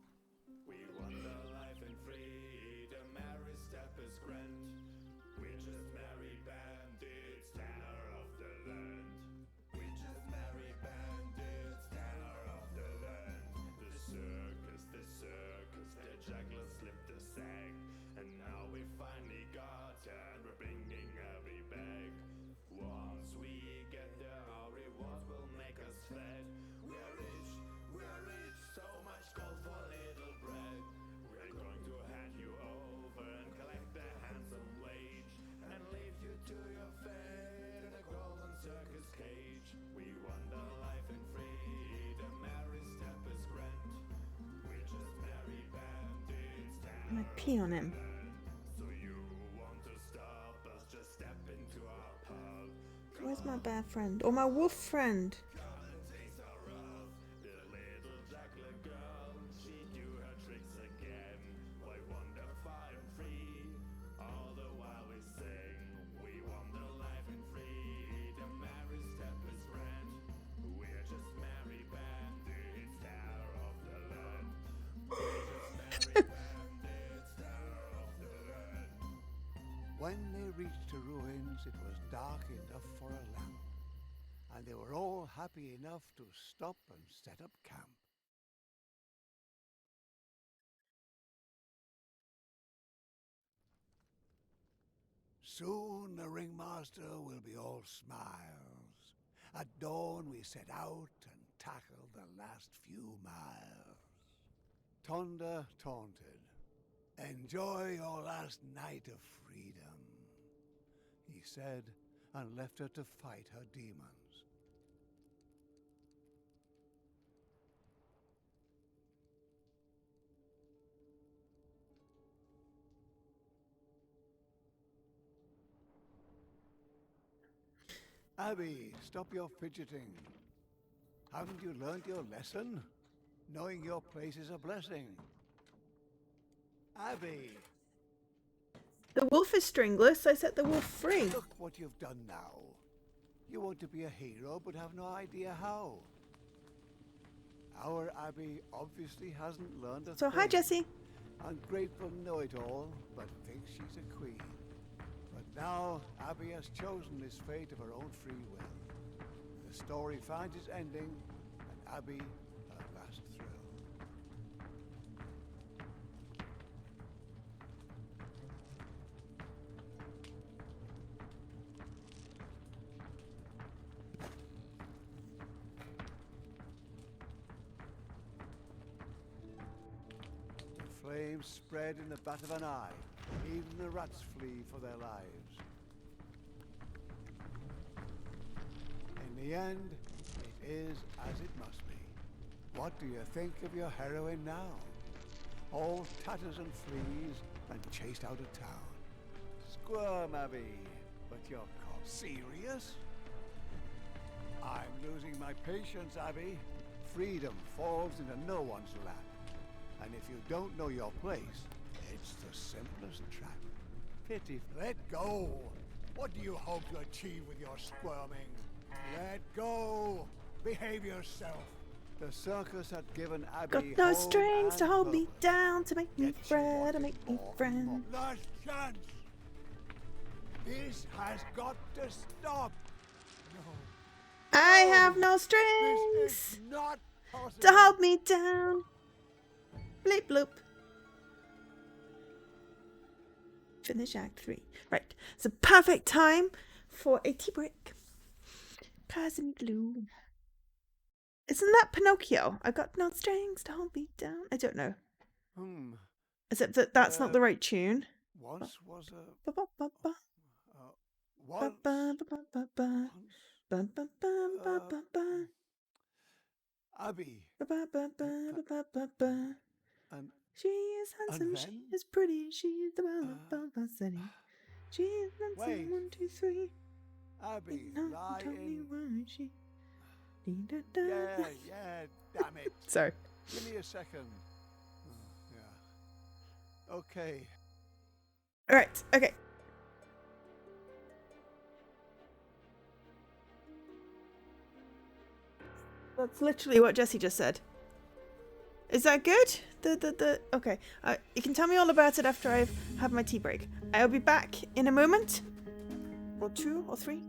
We wander life in freedom, every step is grand. We're just merry bandits, terror of the land. We're just merry bandits, terror of the land. The juggler slipped the sack, and now we finally got her, and we're bringing Abby back. Once we get there, our rewards will make us fat. We're rich, so much gold for little bread. We're going to hand you over and collect a handsome wage, and leave you to your fate in a golden circus cage. We wander life in freedom, every step is grand. We're just merry bandits, I'm gonna pee on him. so you want to stop us? Just step into our pub. Where's my bear friend? Or my wolf friend? Come and taste our rough. The little juggler girl, she do her tricks again. Why wander far and free? All the while we sing. We wander life in freedom. Every step is grand. We're just merry bandits, terror of the land. We're just merry bandits, terror of the land. When they reached the ruins, it was dark enough for a lamp, and they were all happy enough to stop and set up camp. Soon the ringmaster will be all smiles. At dawn we set out and tackle the last few miles. Tonda taunted, enjoy your last night of freedom, he said, and left her to fight her demons. Abby, stop your fidgeting. Haven't you learned your lesson? Knowing your place is a blessing. Abby, The wolf is stringless. I set the wolf free. look what you've done now. You want to be a hero but have no idea how. Our Abby obviously hasn't learned a So thing. hi, Jessie. Ungrateful know-it-all, but thinks she's a queen. But now Abby has chosen this fate of her own free will. The story finds its ending, and Abby her last thrill. The flames spread in the bat of an eye. Even the rats flee for their lives. In the end, it is as it must be. What do you think of your heroine now? All tatters and fleas and chased out of town. Squirm, Abby, but you're caught. Serious? I'm losing my patience, Abby. freedom falls into no one's lap. And if you don't know your place, it's the simplest trap. Pity. Let go! What do you hope to achieve with your squirming? Let go! Behave yourself! The circus had given Abby Got no home strings to and hold me purpose. down, to make me Yet she fret, wanted to make me more and friend. more. Last chance! This has got to stop! No. I have no This strings is not possible! to hold me down. Bleep bloop. Finish Act 3. Right, it's a perfect time for a tea break. Pass me glue. Isn't that Pinocchio? I've got no strings to hold me down. I don't know. Except that that's not the right tune. Once was a... Ba ba ba ba. Once... Ba ba ba ba ba. Ba ba ba ba ba ba. Abby. Ba ba ba ba ba ba ba. And... She is handsome, she then? is pretty, she is the belle of the city. She is Wait. dancing 1, 2, 3. Abby, No, lie tell me in... why she. Yeah, damn it. Sorry. Give me a second. Oh, yeah. Okay. Alright, okay. That's literally what Jessie just said. Is that good? Okay. You can tell me all about it after I've had my tea break. I'll be back in a moment. Or 2 or 3.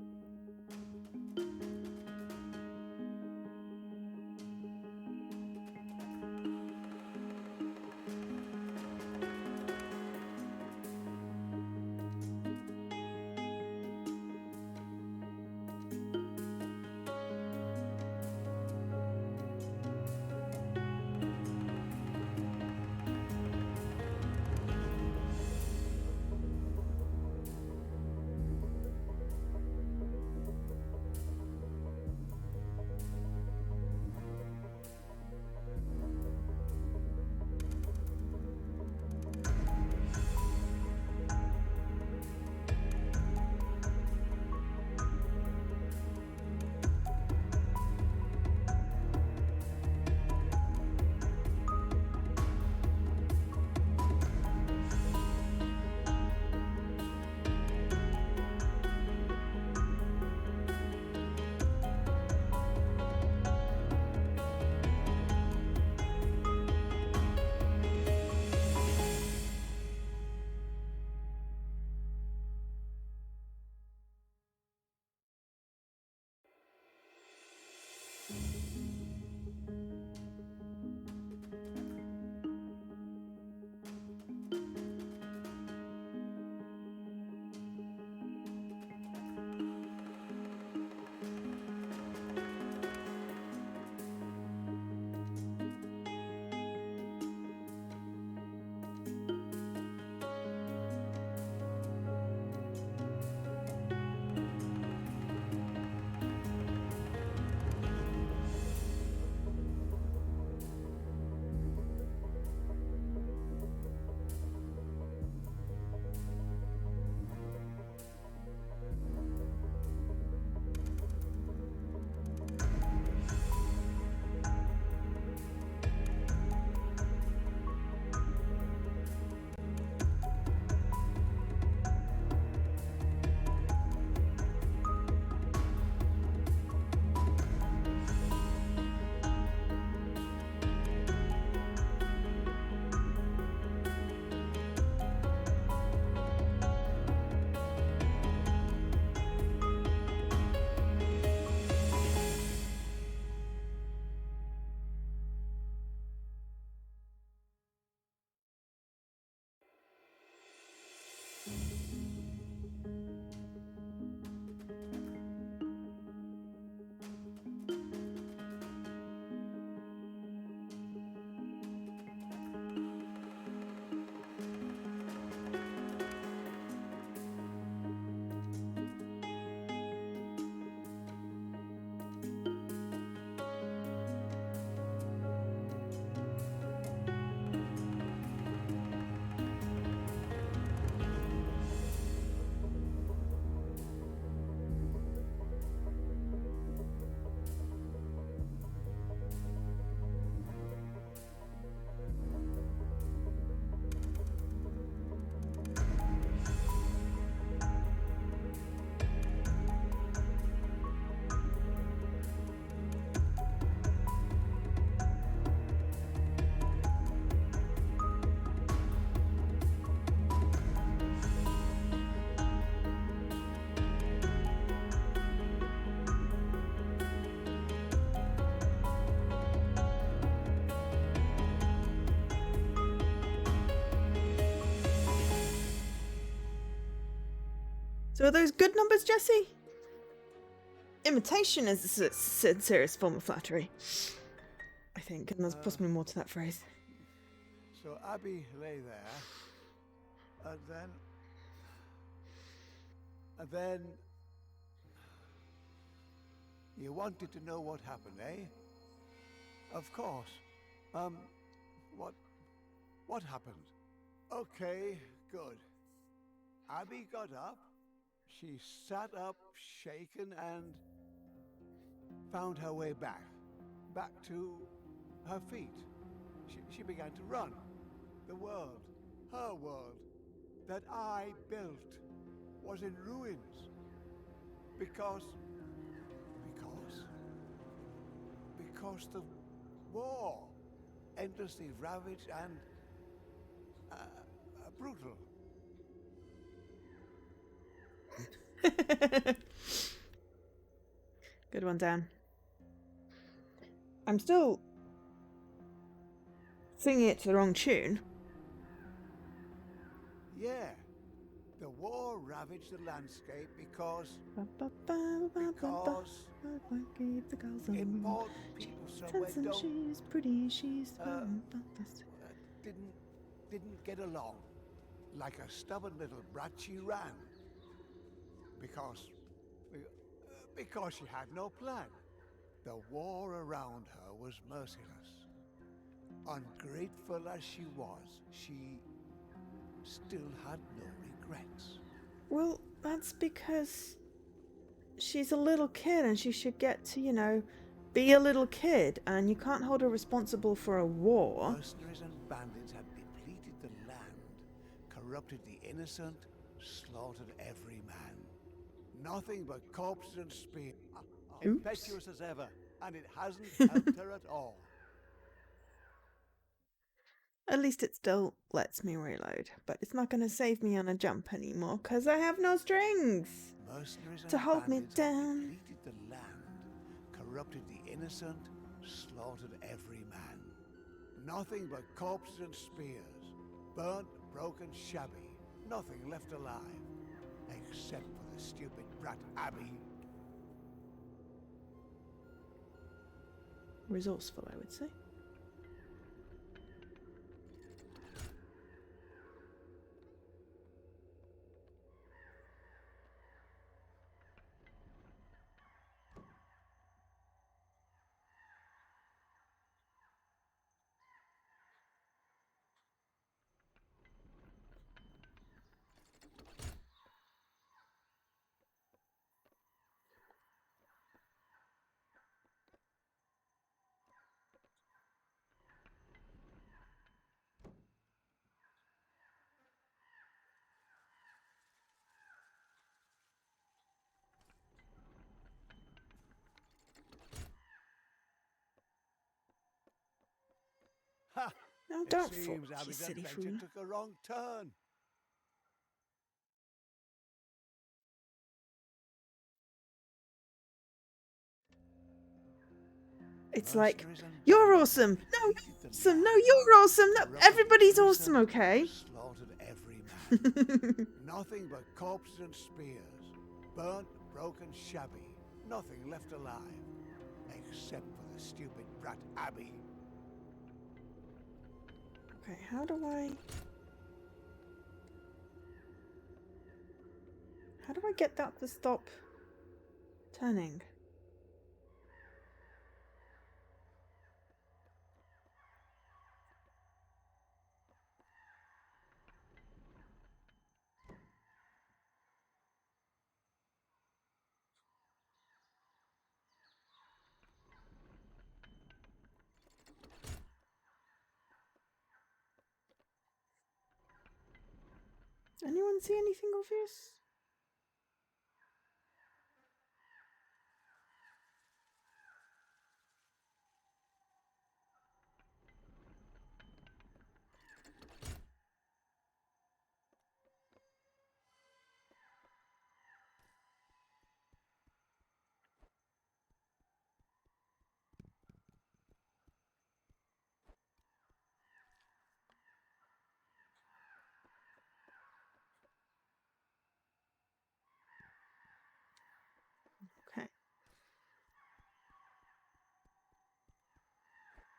So are those good numbers, Jesse? Imitation is a serious form of flattery, I think, and there's possibly more to that phrase. So Abby lay there, and then you wanted to know what happened, eh? Of course. What happened? Okay, good. Abby got up. She sat up, shaken, and found her way back to her feet. She began to run. The world, her world, that I built was in ruins. Because the war, endlessly ravaged and brutal. Good one, Dan. I'm still singing it to the wrong tune. Yeah, the war ravaged the landscape because important people somewhere she's pretty, she's fantastic. didn't get along. Like a stubborn little brat, she ran. Because she had no plan. The war around her was merciless. Ungrateful as she was, she still had no regrets. Well, that's because she's a little kid and she should get to, be a little kid, and you can't hold her responsible for a war. Mercenaries and bandits had depleted the land, corrupted the innocent, slaughtered every man. Nothing but corpses and spears. Impetuous as ever, and it hasn't helped her at all. At least it still lets me reload, but it's not going to save me on a jump anymore because I have no strings to hold me down. Depleted the land, corrupted the innocent, slaughtered every man. Nothing but corpses and spears, burnt, broken, shabby. Nothing left alive, except for the stupid brat Abby. Resourceful, I would say. Ha! No, It don't fall, seems you Abby's silly adventure fool. took a wrong turn. It's like, you're awesome! No, you're awesome! No, you're awesome! No, everybody's awesome, okay? Slaughtered every man. Nothing but corpses and spears. Burnt, broken, shabby. Nothing left alive. Except for the stupid brat Abby. Okay, how do I get that to stop turning? Anyone see anything obvious?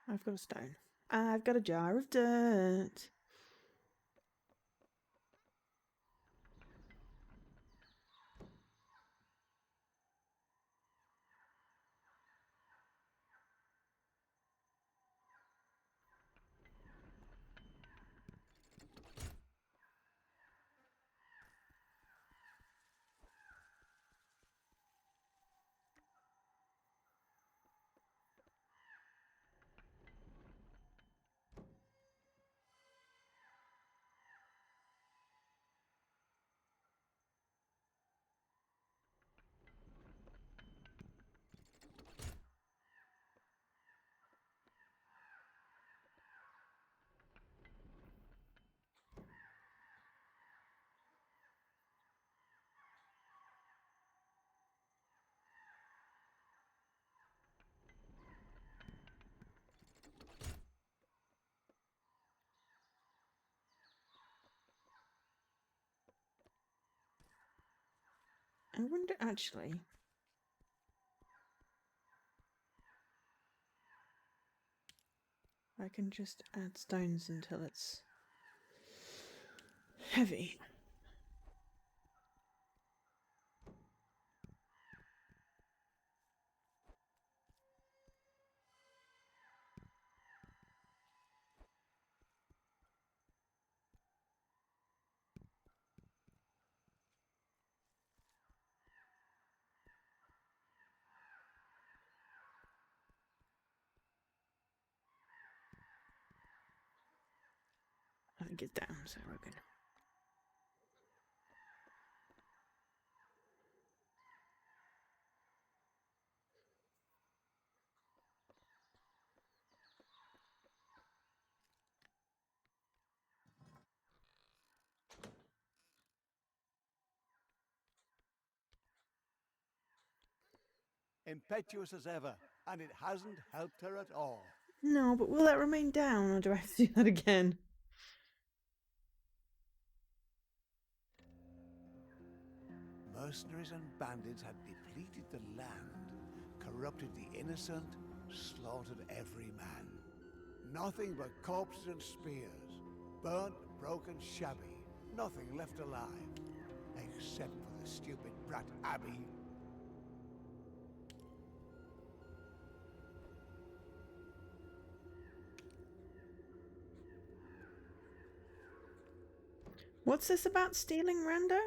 I've got a stone. I've got a jar of dirt. I wonder actually. I can just add stones until it's heavy. I think it's down, so we're good. Impetuous as ever, and it hasn't helped her at all. No, but will that remain down, or do I have to do that again? Mercenaries and bandits had depleted the land, corrupted the innocent, slaughtered every man. Nothing but corpses and spears, burnt, broken, shabby, nothing left alive, except for the stupid brat Abby. What's this about stealing Rando?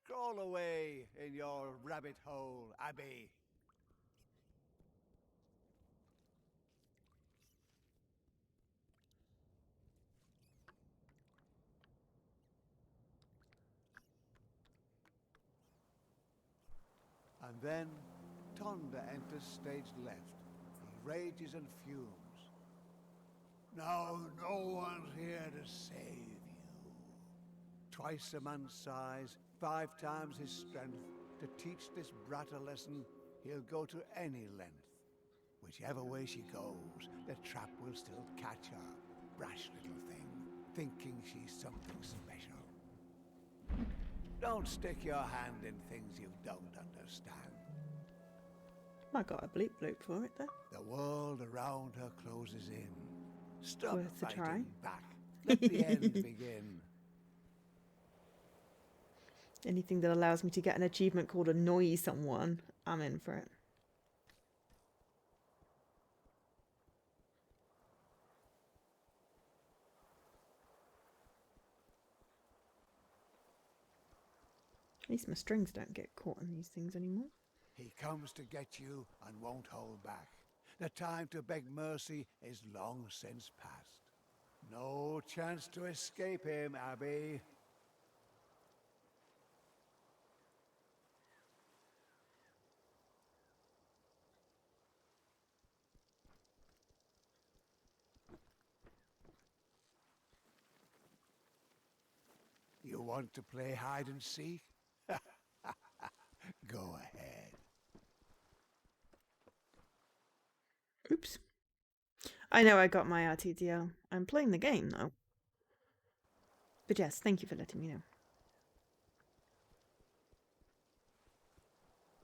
Crawl away in your rabbit hole, Abby. And then Tonda enters stage left. He rages and fumes. Now no one's here to save you. Twice a man's size, 5 times his strength. To teach this brat a lesson, he'll go to any length. Whichever way she goes, the trap will still catch her. Brash little thing, thinking she's something special. Don't stick your hand in things you don't understand. I got a bleep bloop for it there. The world around her closes in. Stop Worth a fighting try. back. Let the end begin. Anything that allows me to get an achievement called annoy someone, I'm in for it. At least my strings don't get caught in these things anymore. He comes to get you and won't hold back. The time to beg mercy is long since past. No chance to escape him, Abby. You want to play hide and seek? Go ahead. Oops. I know I got my RTDL. I'm playing the game though. But yes, thank you for letting me know.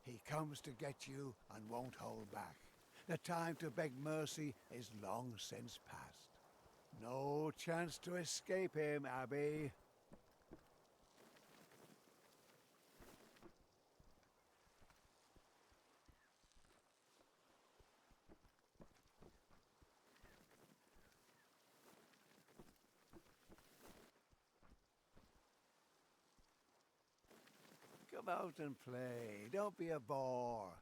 He comes to get you and won't hold back. The time to beg mercy is long since past. No chance to escape him, Abby. Come out and play. Don't be a bore.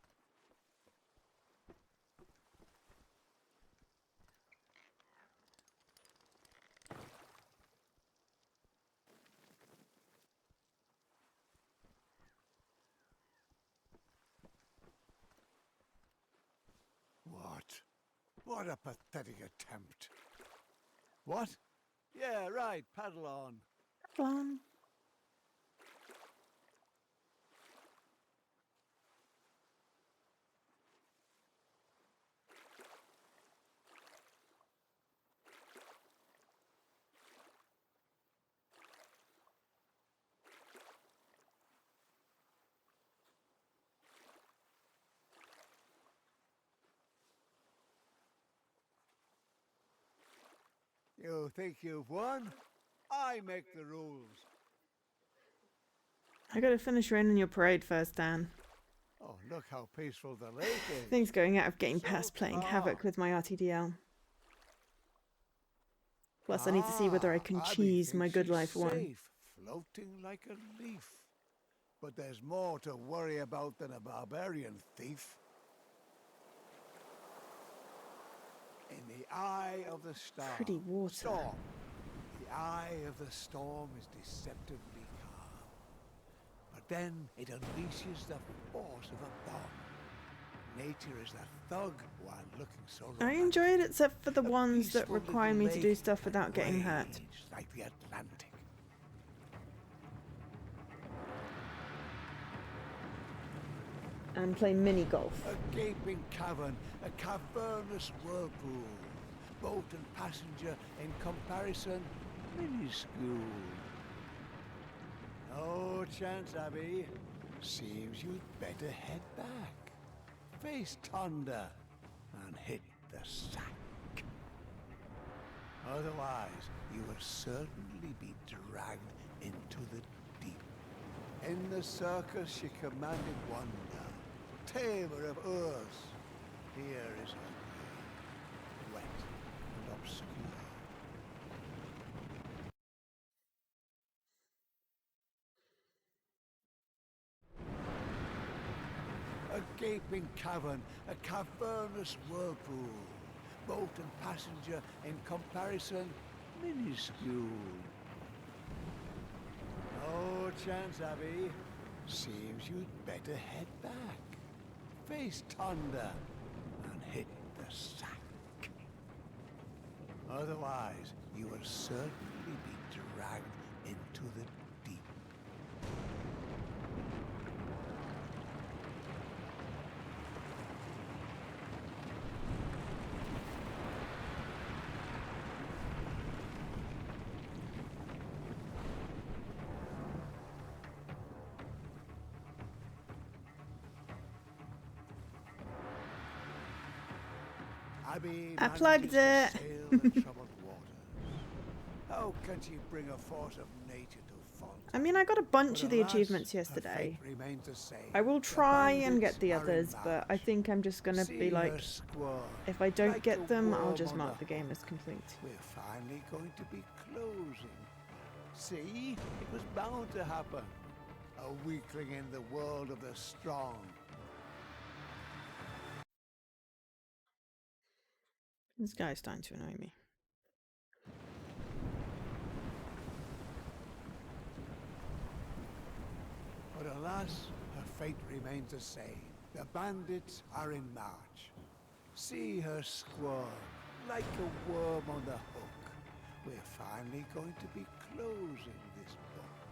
What? What a pathetic attempt. What? Yeah, right. Paddle on. Come on. You think you've won? I make the rules. I gotta finish raining your parade first, Dan. Oh, look how peaceful the lake is. Things going out of getting So past playing calm. Havoc with my RTDL. Plus, I need to see whether I can Abby cheese my thinks good she's life one. safe, floating like a leaf. But there's more to worry about than a barbarian thief. In the eye of the Pretty water. storm. The eye of the storm is deceptively calm. But then it unleashes the force of a bomb. Nature is a thug while looking so I romantic. enjoy it except for the A ones that peaceful require little me to do lake stuff that without getting hurt. rages like the Atlantic. And play mini golf. A gaping cavern, a cavernous whirlpool. Boat and passenger in comparison, minuscule. No chance, Abby. Seems you'd better head back. Face Tonda and hit the sack. Otherwise, you will certainly be dragged into the deep. In the circus she commanded wonder, tamer of earth. Here is her grave, wet and obscure. A gaping cavern, a cavernous whirlpool. Boat and passenger in comparison, minuscule. No chance, Abby. Seems you'd better head back. Face Tonda and hit the sack. Otherwise, you will certainly be dragged into the deep. Abby I plugged manages to it. sail the troubled waters. How can she bring a force of nature to fault? I mean, I got a bunch But of the alas, achievements her yesterday. fate remains the same. I will The try and bandits get the are in others, but I march. think I'm just gonna See be her like, squirm, if I don't like get a them, I'll worm just on mark the the game hook. as complete. We're finally going to be closing. See? It was bound to happen. A weakling in the world of the strong. This guy's starting to annoy me. But alas, her fate remains the same. The bandits are in march. See her squirm, like a worm on the hook. We're finally going to be closing this book.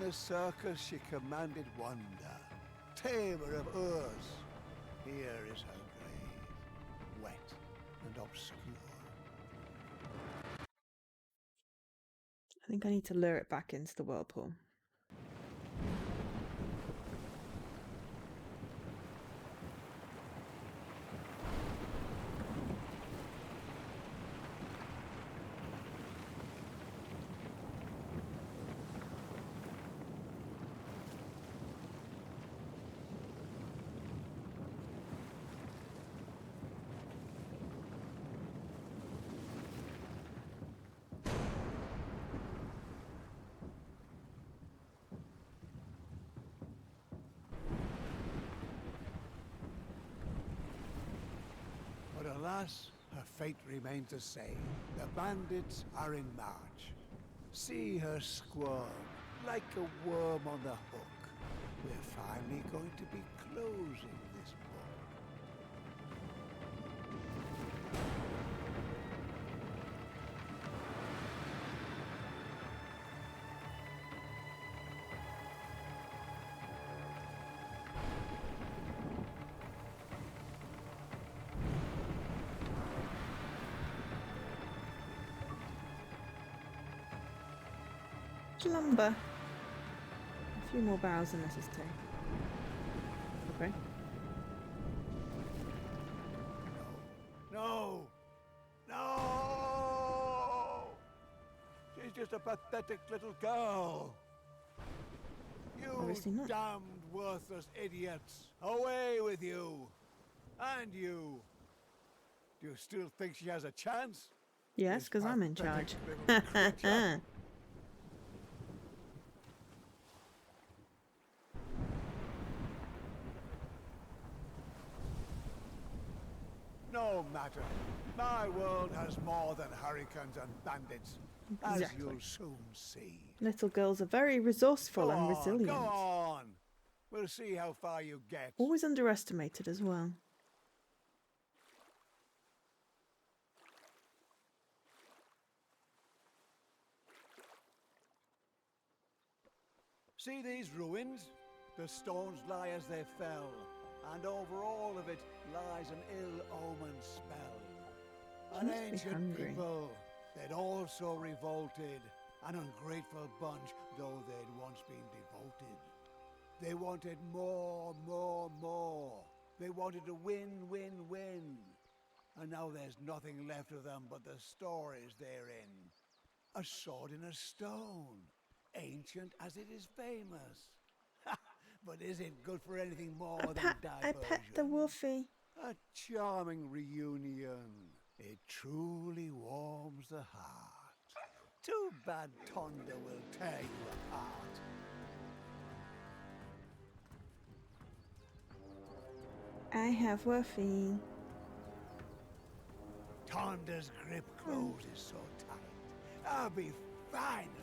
the circus she commanded wonder, tamer of Urs. Here is her grave, wet and obscure. I think I need to lure it back into the whirlpool. But alas, her fate remains the same. The bandits are in march. See her squirm, like a worm on the hook. We're finally going to be closing this book. Lumber. A few more barrels than necessary. Okay. No! No! She's just a pathetic little girl. You Obviously not. damned worthless idiots! Away with you! And you! Do you still think she has a chance? Yes, This because I'm in charge. pathetic little creature. No matter. My world has more than hurricanes and bandits, as Exactly. you'll soon see. Little girls are very resourceful and resilient. Go on. We'll see how far you get. Always underestimated as well. See these ruins? The stones lie as they fell, and over all of it lies an ill-omened spell. An Must be ancient hungry. people, they'd also revolted, an ungrateful bunch, though they'd once been devoted. They wanted more, more, more. They wanted to win, win, win. And now there's nothing left of them but the stories they're in. A sword in a stone, ancient as it is famous. But is it good for anything more than I pet the diversion? wolfie. A charming reunion. It truly warms the heart. Too bad Tonda will tear you apart. I have wolfie. Tonda's grip closes so tight. I'll be finally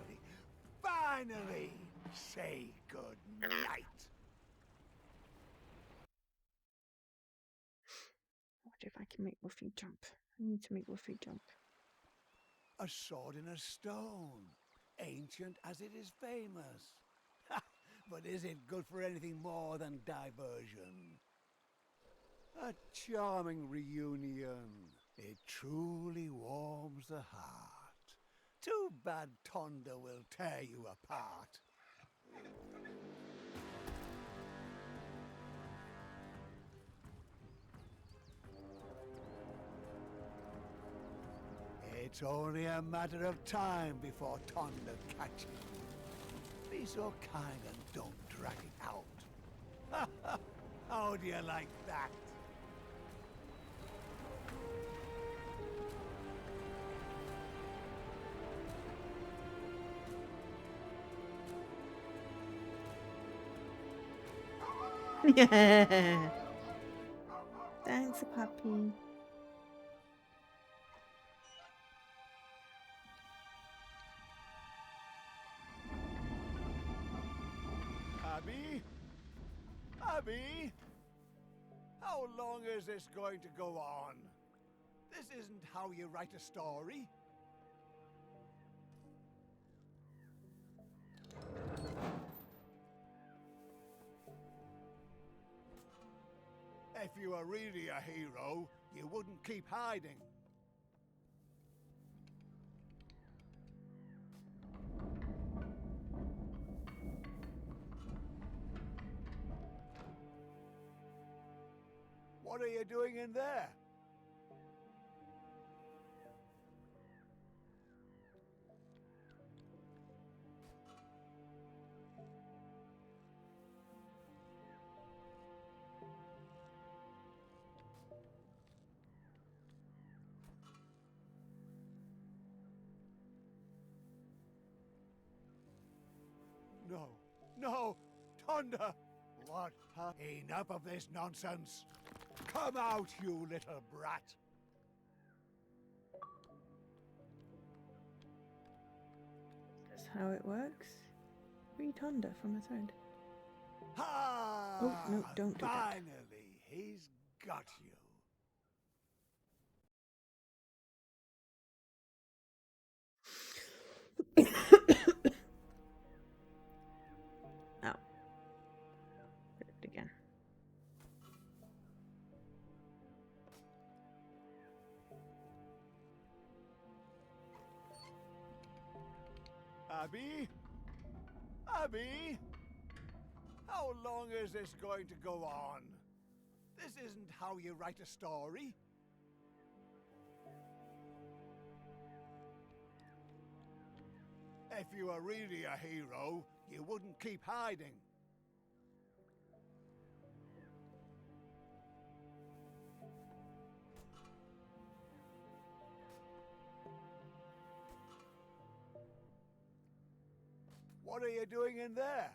say good night. I wonder if I can make Wolfie jump. I need to make Wolfie jump. A sword in a stone, ancient as it is famous. But is it good for anything more than diversion? A charming reunion. It truly warms the heart. Too bad Tonda will tear you apart. It's only a matter of time before Tonda catches you. Be so kind and don't drag it out. How do you like that? Yeah. Thanks, puppy. Abby? Abby? How long is this going to go on? This isn't how you write a story. you were really a hero, you wouldn't keep hiding. What are you doing in there? No, no, Thunder! What? Enough of this nonsense! Come out, you little brat! That's how it works. Read Honda from a thread. Ha! Oh, no, don't do that. Finally, he's got you. Oh. Did it again. Abby? Abby? How long is this going to go on? This isn't how you write a story. If you were really a hero, you wouldn't keep hiding. What are you doing in there?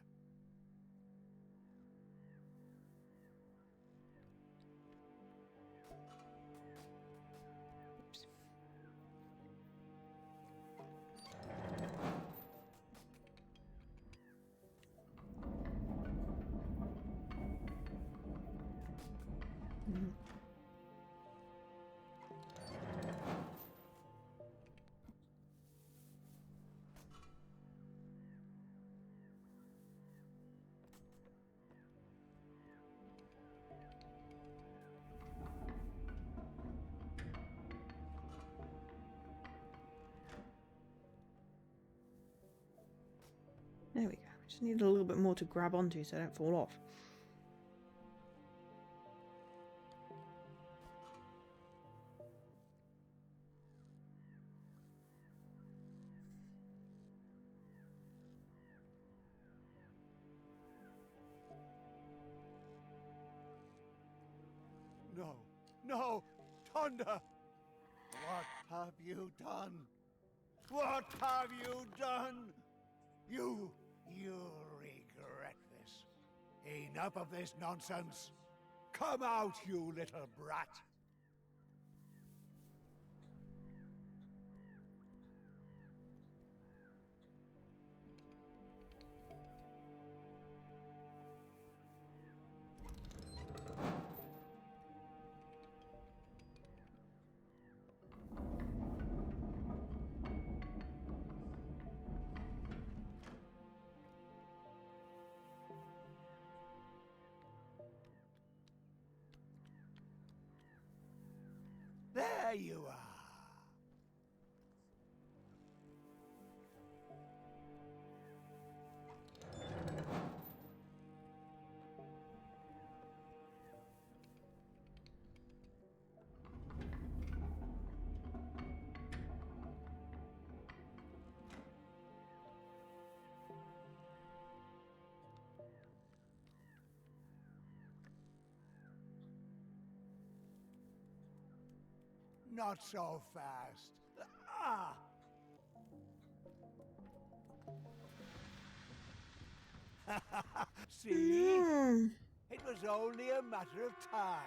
Oops. Mhm. There we go. Just need a little bit more to grab onto so I don't fall off. No, no, Thunder! What have you done? What have you done? You'll regret this. Enough of this nonsense. Come out, you little brat. There you are. Not so fast. Ah! See? Mm. It was only a matter of time.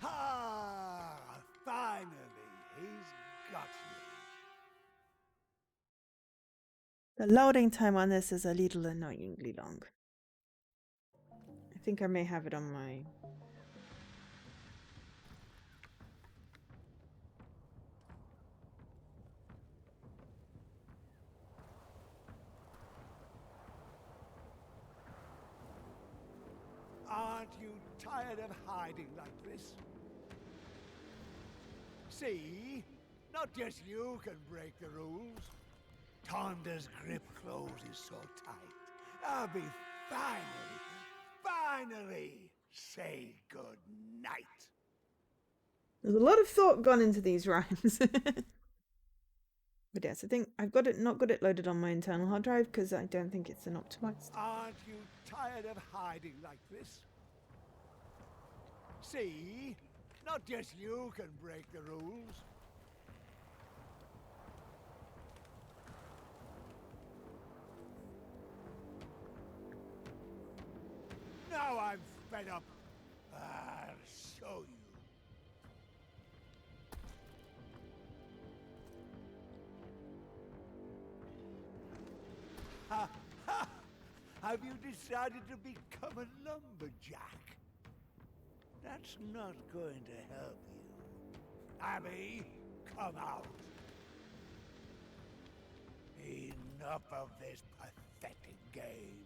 Ah! Finally, he's got you. The loading time on this is a little annoyingly long. I think I may have it on my... Aren't you tired of hiding like this? See? Not just you can break the rules. Tonda's grip closes so tight. Abby finally say good night. There's a lot of thought gone into these rhymes. But yes, I think I've not got it loaded on my internal hard drive because I don't think it's an optimized. Aren't you tired of hiding like this? See? Not just you can break the rules. Now I'm fed up. I'll show you. Ha ha! Have you decided to become a lumberjack? That's not going to help you. Abby, come out. Enough of this pathetic game.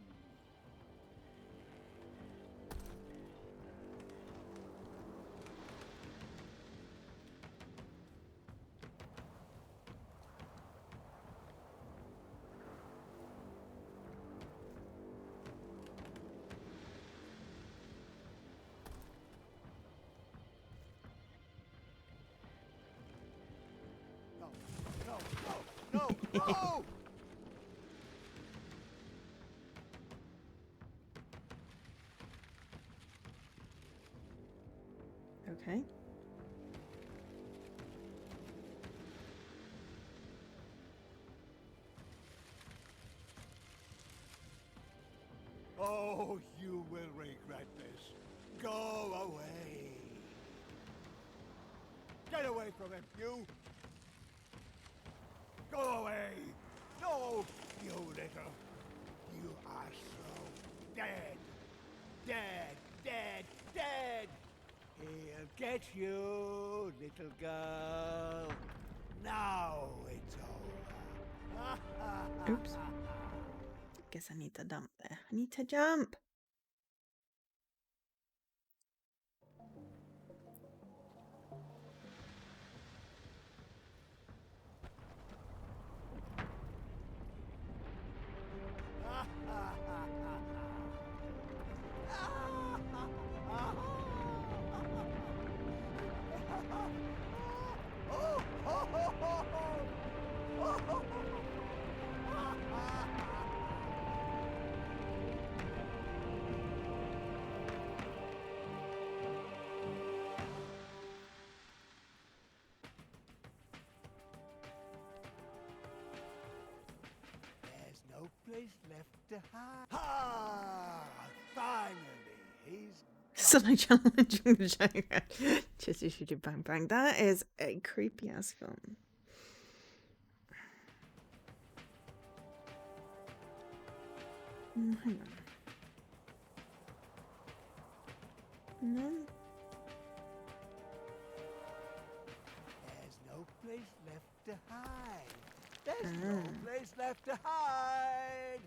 No! Okay. Oh, you will regret this. Go away. Get away from him, you! Go away! No, you little... You are so dead. Dead, dead, dead! He'll get you, little girl. Now it's over. Oops. Guess I need to dump there. I need to jump. There's no place left to hide. Ah! Finally, he's Suddenly challenging the Juggler. Just issued bang bang. That is a creepy ass film. Hang on. No. There's no place left to hide. There's no place left to hide.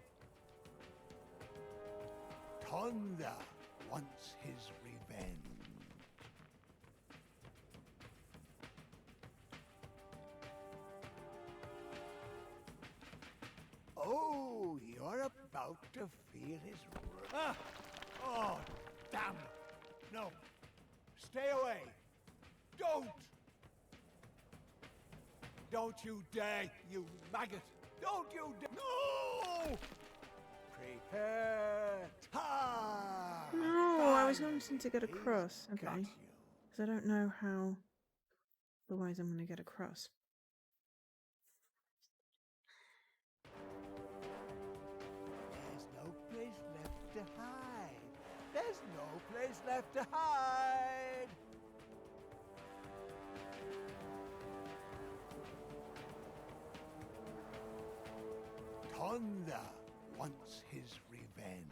Tonda wants his revenge. Oh, you're about to feel his... Ah! Oh, damn! No! Stay away! Don't! Don't you dare, you maggot! Don't you dare! No! Prepare! Ha! No, I was wanting to get across. He's got Okay. you. Because I don't know how. Otherwise, I'm going to get across. There's no place left to hide. There's no place left to hide. Tonda wants his revenge.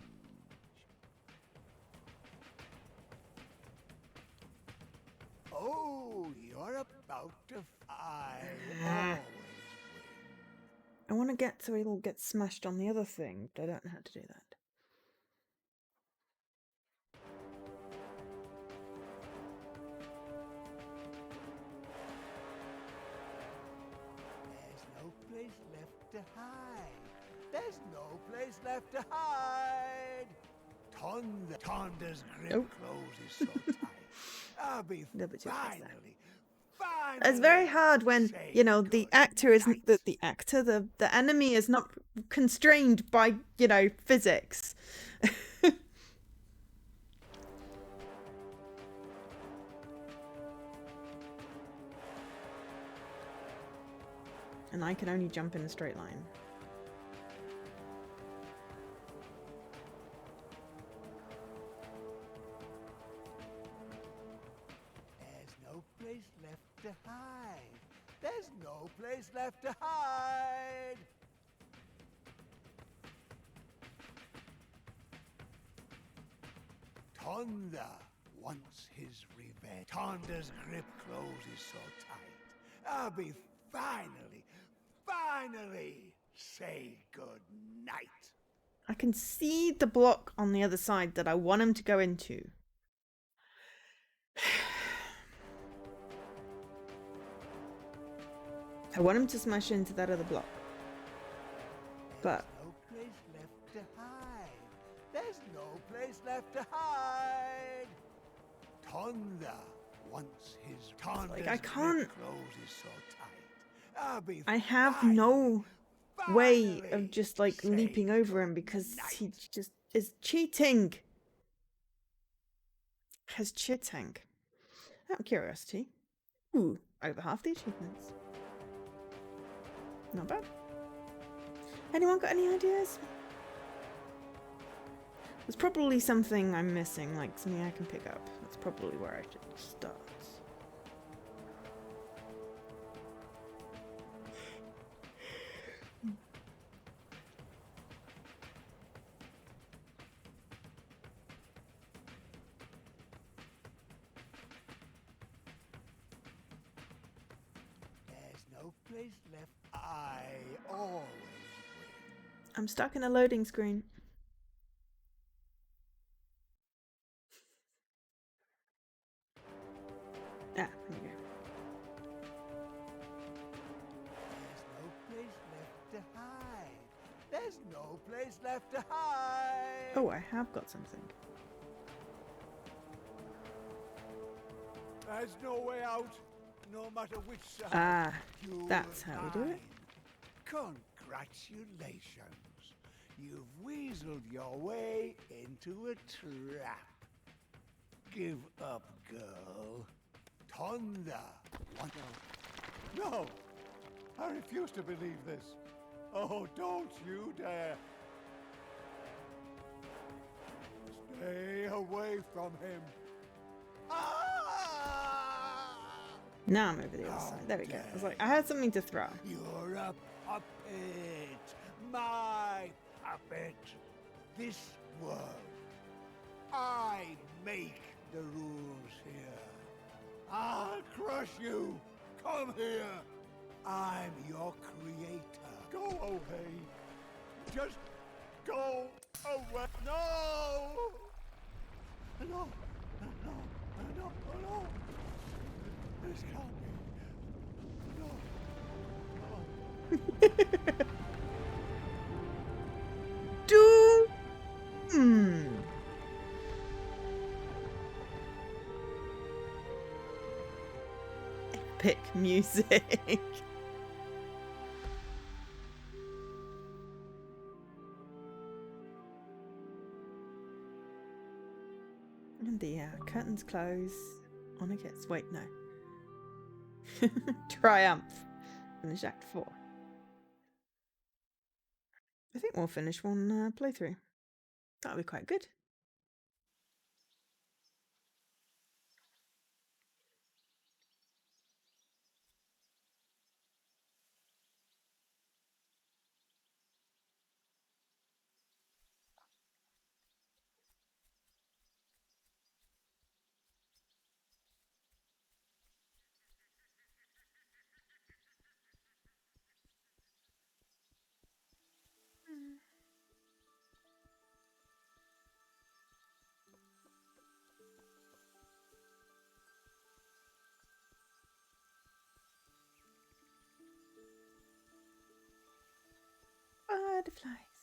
Oh, you're about to always win. I want to get so it'll get smashed on the other thing, but I don't know how to do that. There's no place left to hide. Tonda's grip Oh. closes so tight. I'll be little bit too close there. finally. It's very hard when, you know, the actor isn't the enemy is not constrained by, you know, physics. And I can only jump in a straight line. There's no place left to hide. There's no place left to hide. Tonda wants his revenge. Tonda's grip closes so tight. I'll be finally say good night. I can see the block on the other side that I want him to go into. I want him to smash into that other block. But There's no place left to hide. There's no place left to hide. Tonda wants his like, I can't. closes so tight. I'll be I have no way of just like leaping over him because he just is cheating. Has cheating. Out of curiosity. Ooh, over half the achievements. Not bad. Anyone got any ideas? There's probably something I'm missing, like something I can pick up. That's probably where I should start. There's no place left. I always win. I'm stuck in a loading screen. Ah, there we go. There's no place left to hide. There's no place left to hide. Oh, I have got something. There's no way out, no matter which side. Ah, you'll that's how we do it. find. Congratulations. You've weaseled your way into a trap. Give up, girl. Tonda. No! I refuse to believe this. Oh, don't you dare. Stay away from him. Ah! Now I'm over the other side. There we go. I was like, I had something to throw. You're a puppet. My puppet. This world. I make the rules here. I'll crush you. Come here. I'm your creator. Go away. Just go away. No! No! No! No! No! This can't be. No! No! Epic music. And the curtains close. On it gets. Wait, no. Triumph. Finish Act 4. I think we'll finish one playthrough. That'll be quite good. Butterflies.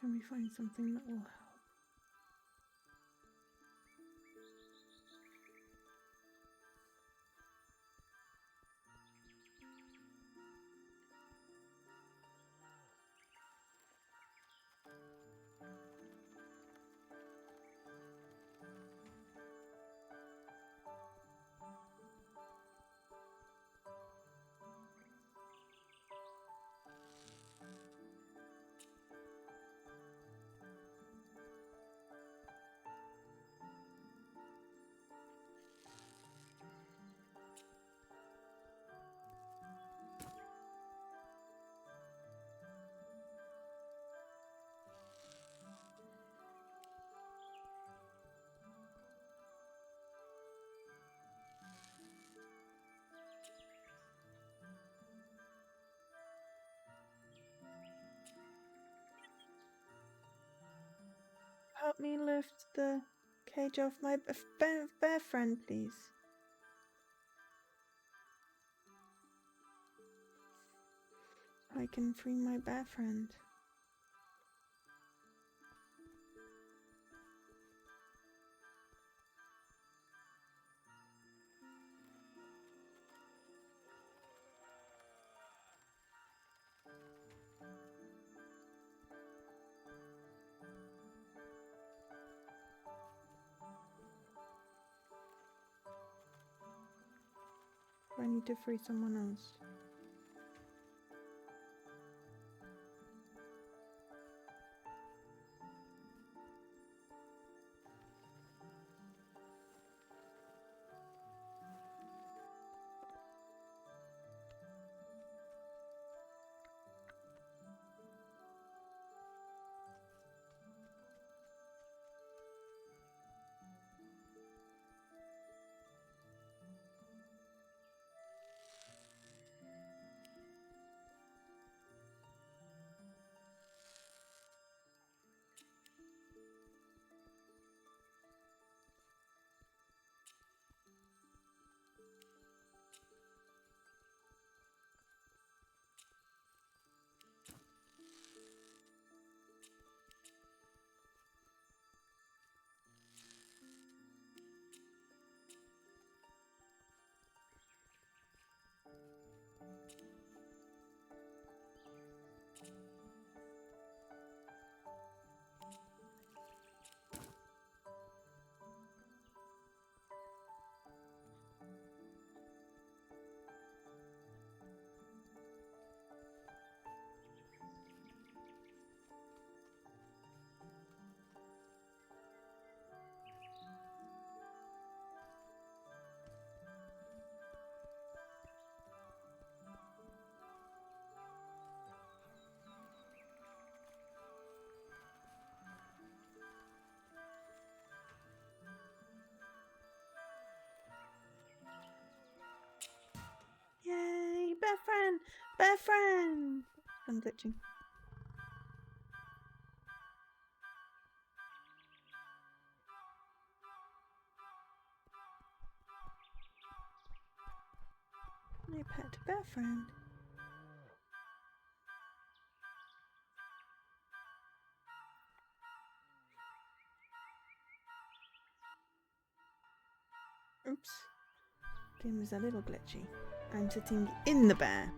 Can we find something that will help? Help me lift the cage off my bear friend, please. I can free my bear friend. I need to free someone else. Yay! Bear friend! Bear friend! I'm glitching. My pet bear friend. Oops. Game was a little glitchy. I'm sitting in the bear.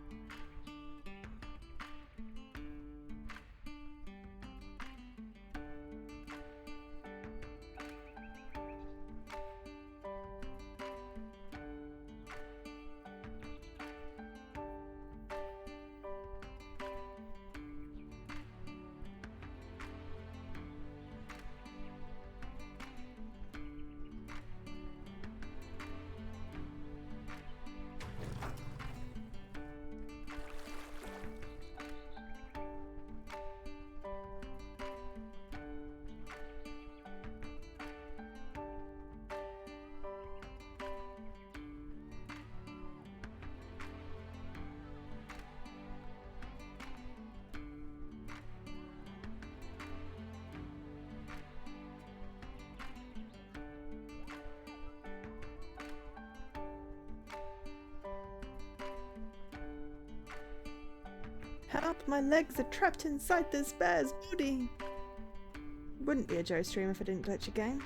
Help! My legs are trapped inside this bear's body! Wouldn't be a Joe stream if I didn't glitch a game.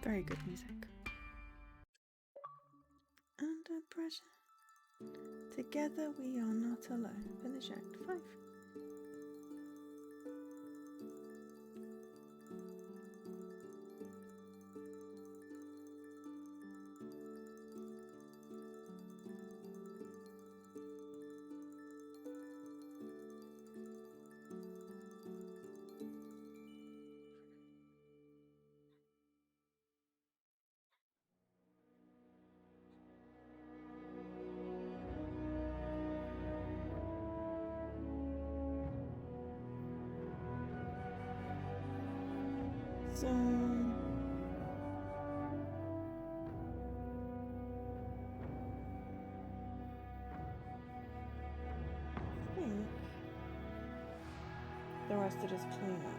Very good music. Under pressure. Together we are not alone. Finish Act 5. So I think the rest are just clean up.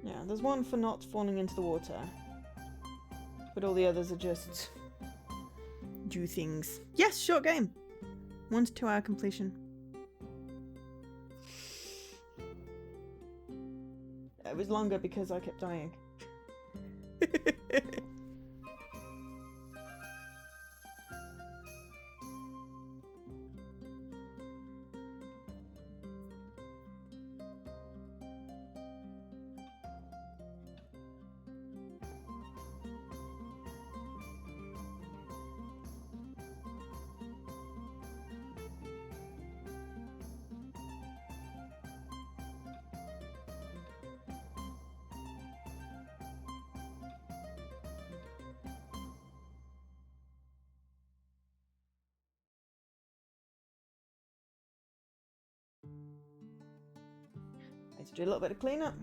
Yeah, there's one for not falling into the water. But all the others are just do things. Yes, short game. 1 to 2 hour completion. It was longer because I kept dying. Let's do a little bit of cleanup.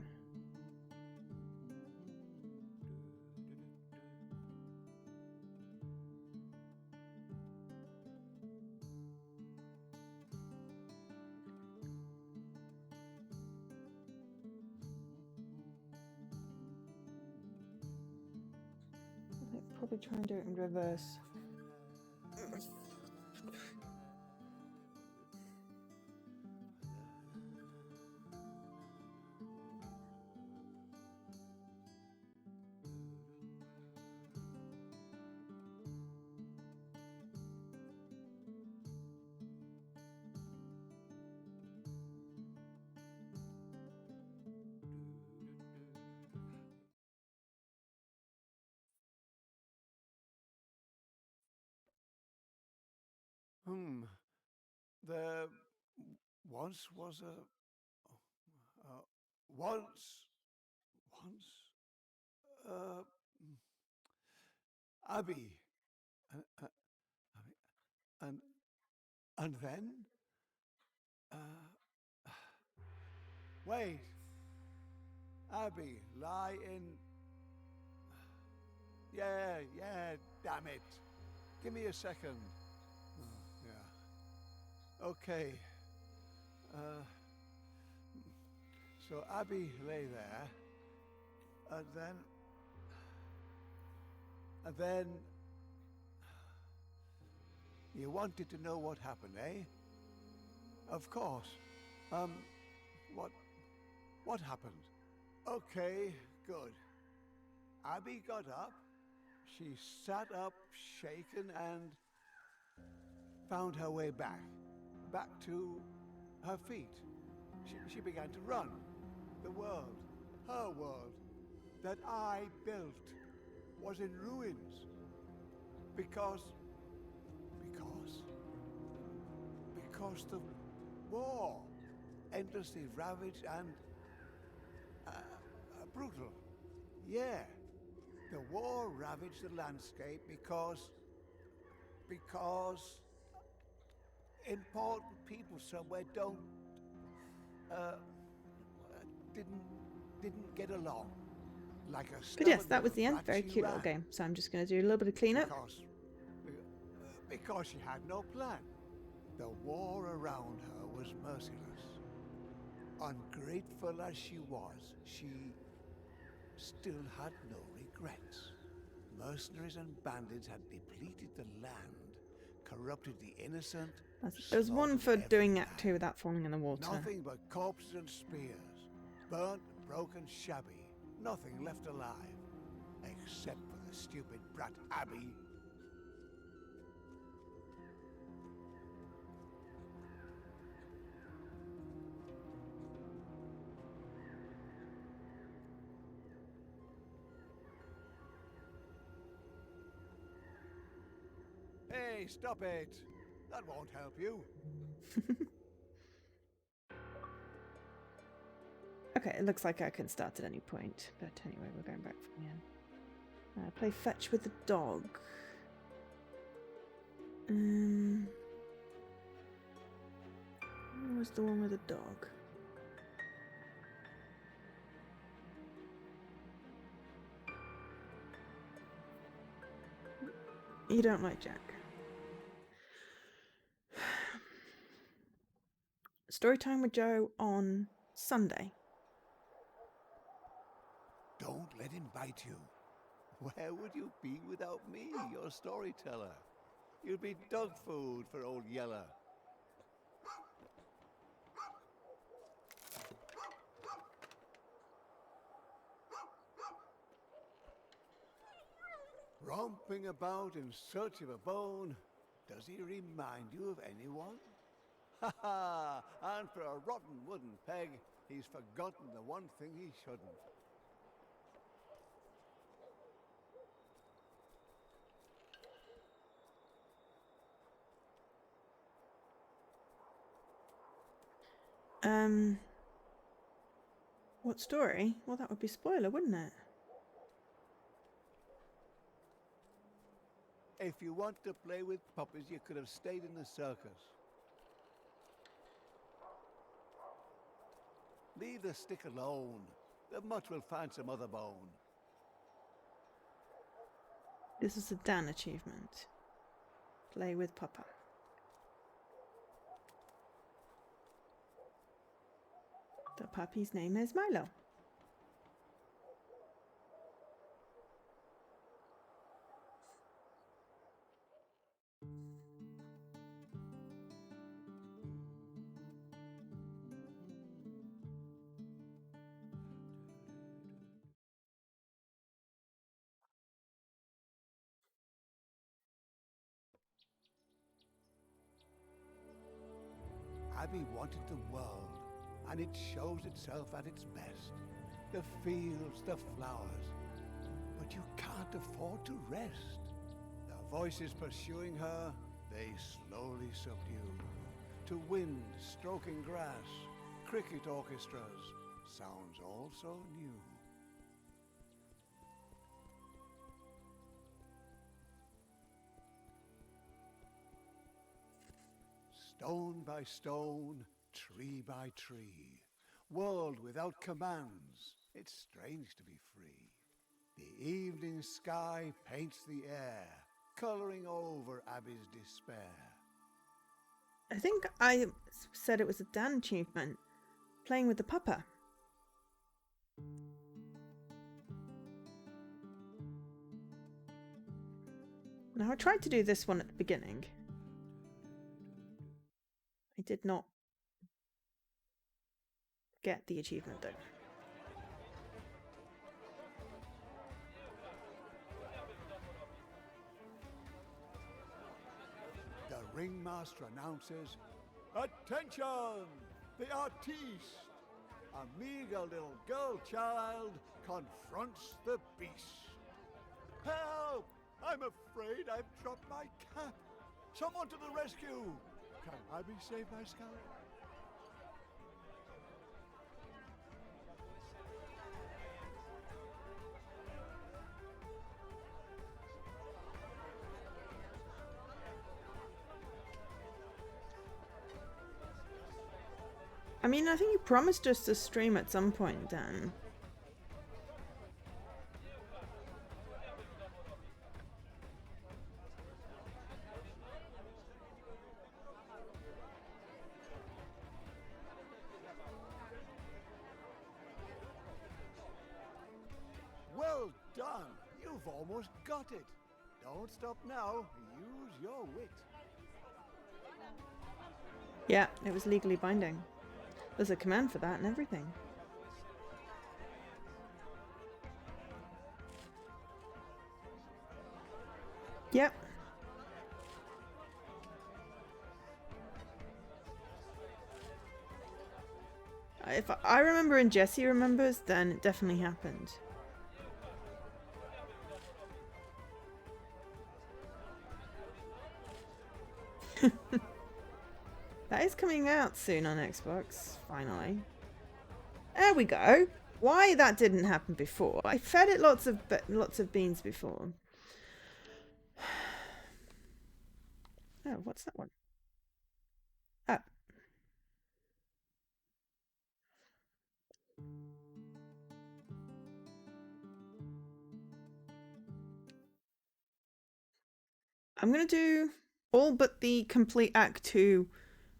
I'll probably try and do it in reverse. There once was a... once... Uh, Abby. And, and, and then... wait. Abby, lie in... Yeah, damn it. Give me a second. Yeah. Okay. So Abby lay there, and then you wanted to know what happened, eh? Of course. What happened? Okay, good. Abby got up. She sat up, shaken, and found her way back to her feet. She began to run. The world, her world, that I built was in ruins. Because the war endlessly ravaged and brutal. Yeah, the war ravaged the landscape because Because important people somewhere uh, didn't get along. Like a But yes, stubborn that was the little end. brat Very she cute little ran. game. So I'm just going to do a little bit of cleanup. Because she had no plan. The war around her was merciless. Ungrateful as she was, she still had no regrets. Mercenaries and bandits had depleted the land, corrupted the innocent, There's one slaughtered for every doing Act 2 man. without falling in the water. Nothing but corpses and spears, burnt, broken, shabby. Nothing left alive, except for the stupid brat Abby. Hey, stop it! That won't help you. Okay, it looks like I can start at any point. But anyway, we're going back from the end. Play fetch with the dog. Where was the one with the dog? You don't like Jack. Story time with Joe on Sunday. Don't let him bite you. Where would you be without me, your storyteller? You'd be dog food for old Yeller. Romping about in search of a bone, does he remind you of anyone? Ha ha! And for a rotten wooden peg, he's forgotten the one thing he shouldn't. What story? Well, that would be spoiler, wouldn't it? If you want to play with puppies, you could have stayed in the circus. Leave the stick alone. The mutt will find some other bone. This is a Dan achievement. Play with Papa. The puppy's name is Milo. Abby wanted the world, and it shows itself at its best. The fields, the flowers. But you can't afford to rest. The voices pursuing her, they slowly subdue. To wind stroking grass, cricket orchestras, sounds all so new. Stone by stone, tree by tree, world without commands, it's strange to be free. The evening sky paints the air, colouring over Abby's despair. I think I said it was a Dan achievement. Playing with the Papa. Now, I tried to do this one at the beginning. I did not get the achievement though. The ringmaster announces, "Attention! The artiste! A meager little girl child confronts the beast. Help! I'm afraid I've dropped my cap. Someone to the rescue! Can Abby save my scalp?" I mean, I think you promised us to stream at some point, Dan. Well done! You've almost got it. Don't stop now. Use your wit. Yeah, it was legally binding. There's a command for that and everything. Yep. If I remember and Jesse remembers, then it definitely happened. That is coming out soon on Xbox, finally. There we go. Why that didn't happen before? I fed it lots of beans before. Oh, what's that one? Oh. I'm gonna do all but the complete Act 2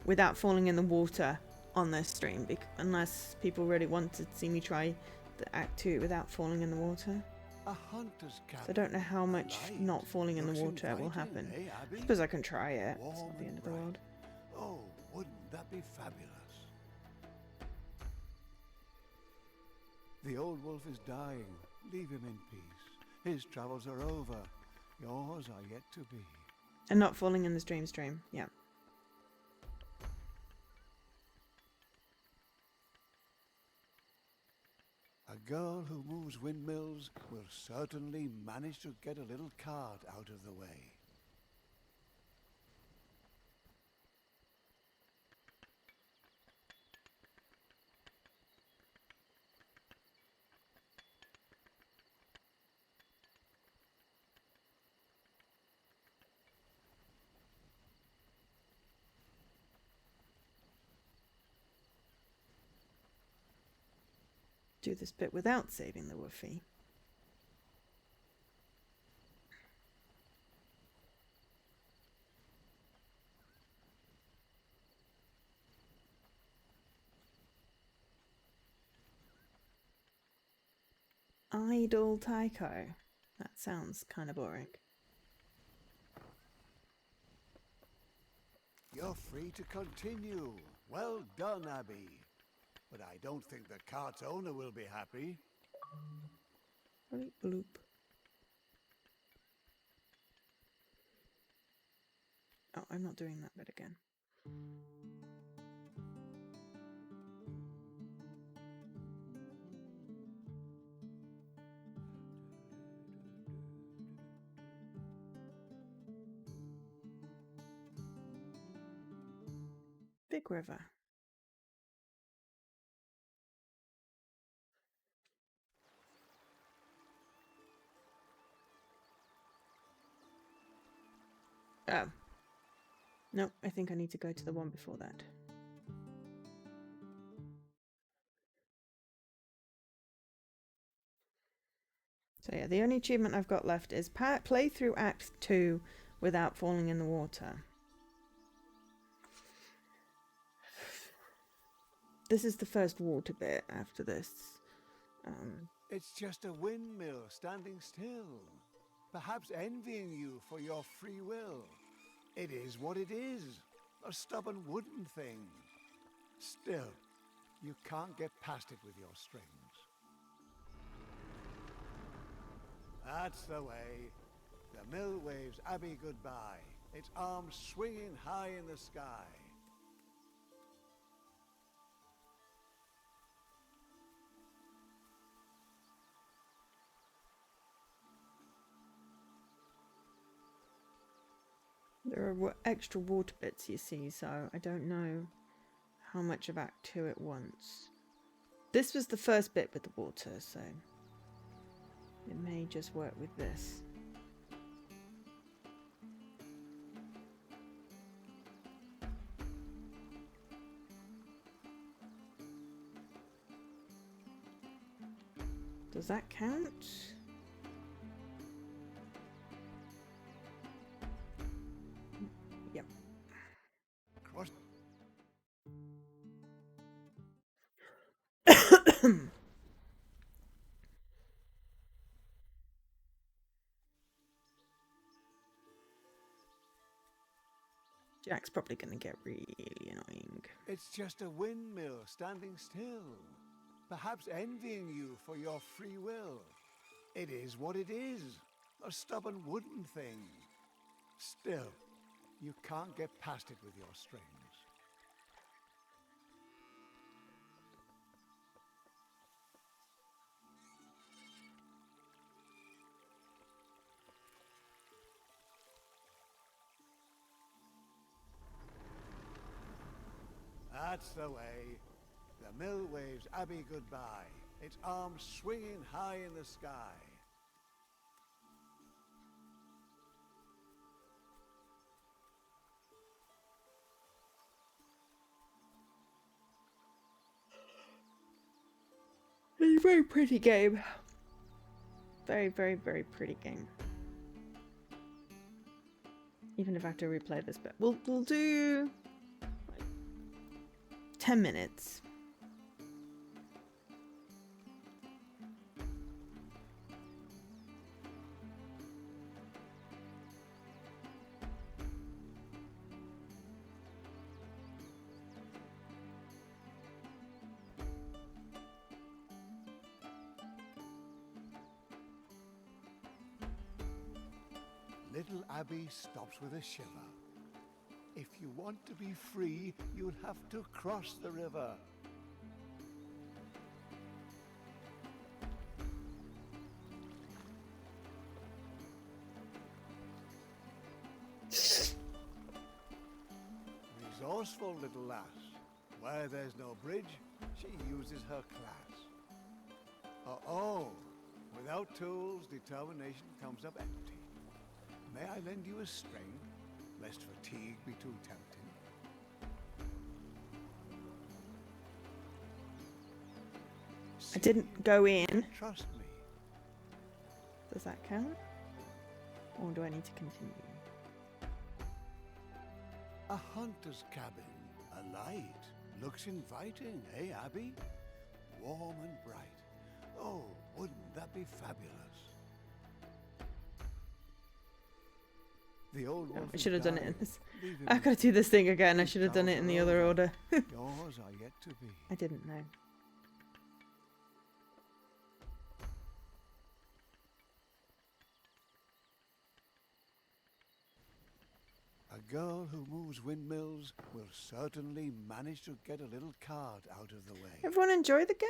without falling in the water on this stream, unless people really want to see me try the Act 2 without falling in the water. A hunter's cabin. So I don't know how much Light. not falling in the Looks water will inviting, happen. eh, Abby? I suppose I can try it. It's Warm not the end and of the bright. world. Oh, wouldn't that be fabulous? The old wolf is dying. Leave him in peace. His travels are over. Yours are yet to be. And not falling in the stream. Yeah. A girl who moves windmills will certainly manage to get a little cart out of the way. Do this bit without saving the woofie. Idle Tycho. That sounds kind of boring. You're free to continue. Well done, Abby. But I don't think the cart's owner will be happy. Bloop, bloop. Oh, I'm not doing that bit again. Big river. Oh. No, I think I need to go to the one before that. So yeah, the only achievement I've got left is play through Act 2 without falling in the water. This is the first water bit after this. It's just a windmill standing still. Perhaps envying you for your free will. It is what it is. A stubborn wooden thing. Still, you can't get past it with your strings. That's the way. The mill waves Abby goodbye, its arms swinging high in the sky. There are extra water bits, you see, so I don't know how much of Act 2 it wants. This was the first bit with the water, so it may just work with this. Does that count? Yep. Cross. Jack's probably going to get really annoying. It's just a windmill standing still, perhaps envying you for your free will. It is what it is, a stubborn wooden thing. Still, you can't get past it with your strings. That's the way. The mill waves Abby goodbye, its arms swinging high in the sky. It's a very pretty game. Very, very, very pretty game. Even if I have to replay this bit. We'll do like 10 minutes. Little Abby stops with a shiver. If you want to be free, you'll have to cross the river. Resourceful little lass. Where there's no bridge, she uses her class. Oh, without tools, determination comes up empty. May I lend you a string, lest fatigue be too tempting? I didn't go in. Trust me. Does that count? Or do I need to continue? A hunter's cabin, a light. Looks inviting, eh, Abby? Warm and bright. Oh, wouldn't that be fabulous? The old wolf I should have done it in this. Leave him I've got to do this thing again. I should have done it in the other order. Yours are yet to be. I didn't know. A girl who moves windmills will certainly manage to get a little card out of the way. Everyone enjoy the game?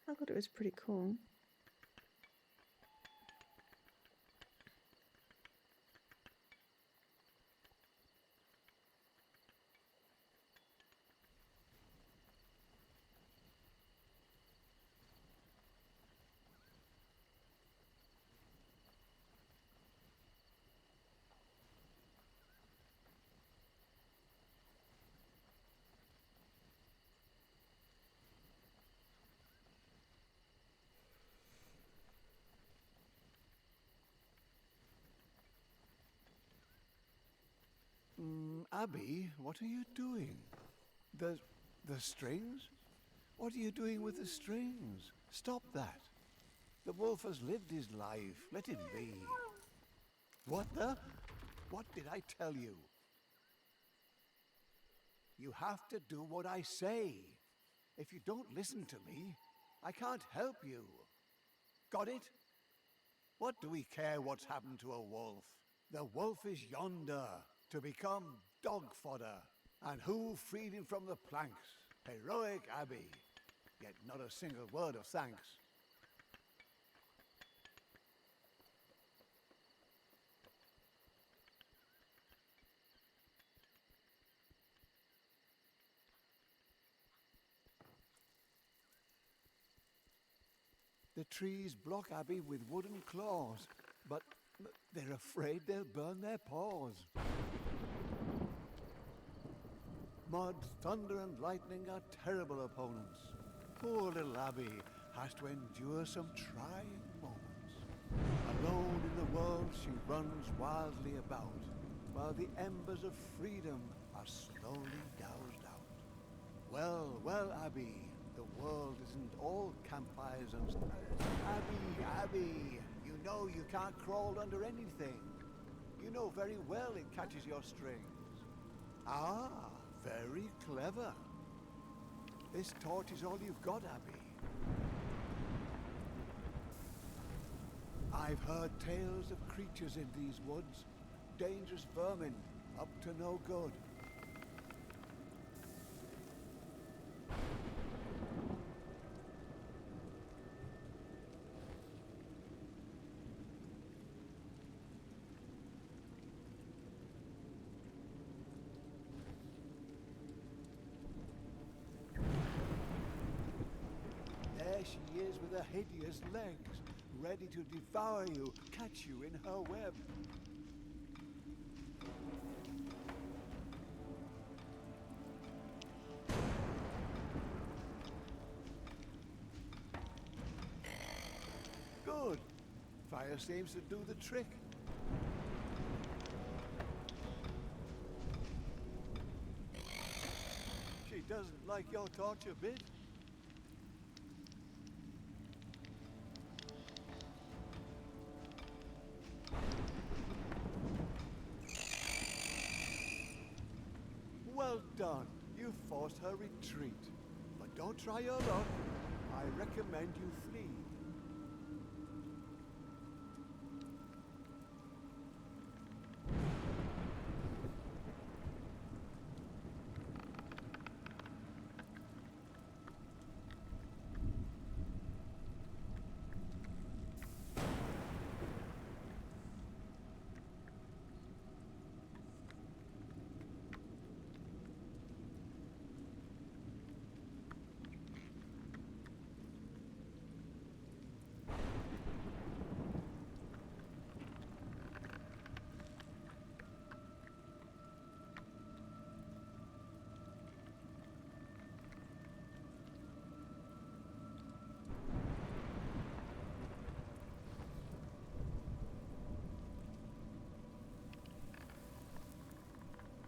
I thought it was pretty cool. Abby, what are you doing? The strings? What are you doing with the strings? Stop that. The wolf has lived his life. Let him be. What the? What did I tell you? You have to do what I say. If you don't listen to me, I can't help you. Got it? What do we care what's happened to a wolf? The wolf is yonder, to become dog fodder. And who freed him from the planks? Heroic Abby. Yet not a single word of thanks. The trees block Abby with wooden claws, but they're afraid they'll burn their paws. Mud, thunder, and lightning are terrible opponents. Poor little Abby has to endure some trying moments. Alone in the world, she runs wildly about, while the embers of freedom are slowly doused out. Well, well, Abby, the world isn't all campfires and... Abby, you know you can't crawl under anything. You know very well it catches your strings. Ah, very clever. This torch is all you've got, Abby. I've heard tales of creatures in these woods. Dangerous vermin, up to no good. There she is with her hideous legs, ready to devour you, catch you in her web. Good. Fire seems to do the trick. She doesn't like your torch a bit. Well done. You forced her retreat. But don't try your luck. I recommend you flee.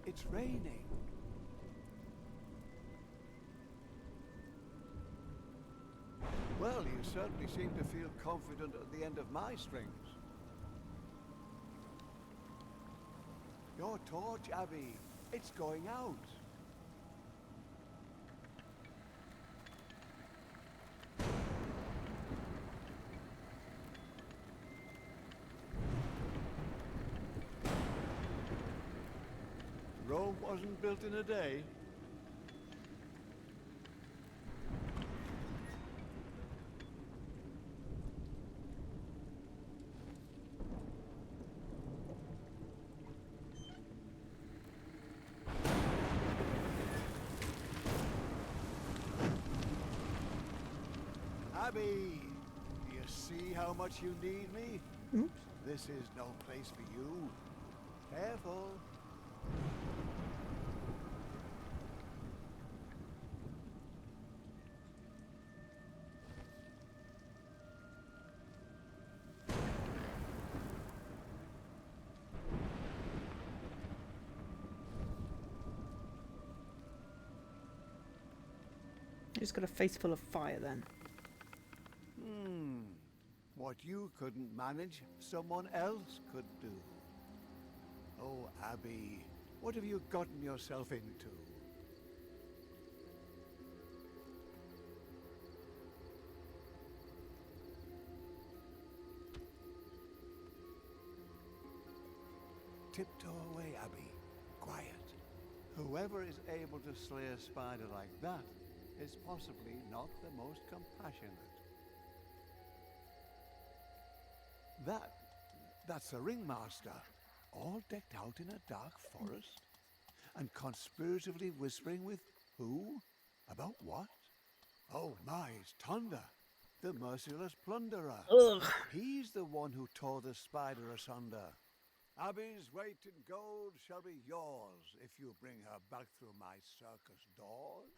It's raining. Well, you certainly seem to feel confident at the end of my strings. Your torch, Abby, it's going out. Rome wasn't built in a day. Abby, do you see how much you need me? Oops. This is no place for you. Careful. Just got a face full of fire then. What you couldn't manage, someone else could do. Oh, Abby, what have you gotten yourself into? Tiptoe away, Abby. Quiet. Whoever is able to slay a spider like that is possibly not the most compassionate. That's a ringmaster, all decked out in a dark forest, and conspiratively whispering with who? About what? Oh my, it's Thunder, the merciless plunderer. Ugh. He's the one who tore the spider asunder. Abby's weight in gold shall be yours if you bring her back through my circus doors.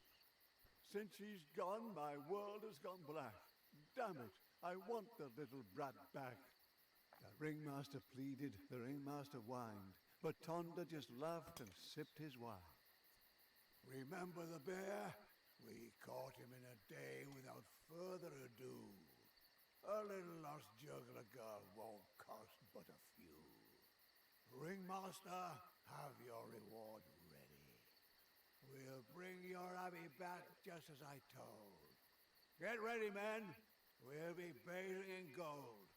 Since she's gone, my world has gone black. Damn it, I want the little brat back. The ringmaster pleaded, the ringmaster whined, but Tonda just laughed and sipped his wine. Remember the bear? We caught him in a day without further ado. A little lost juggler girl won't cost but a few. Ringmaster, have your reward ready. We'll bring your abbey back just as I told. Get ready, men. We'll be bathing in gold.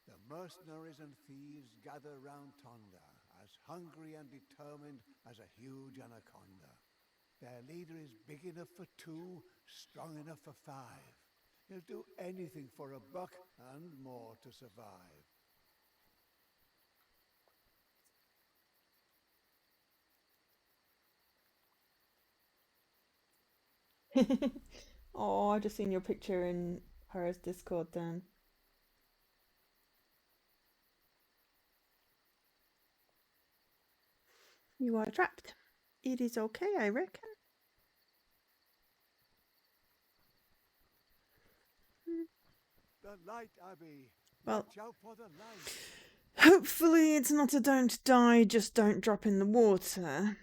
The mercenaries and thieves gather round Tonda, as hungry and determined as a huge anaconda. Their leader is big enough for 2, strong enough for 5. He'll do anything for a buck and more to survive. Oh, I just seen your picture in Hera's Discord then. You are trapped. It is okay, I reckon. The light, Abby. Well, Watch out for the light. hopefully it's not a don't die, just don't drop in the water.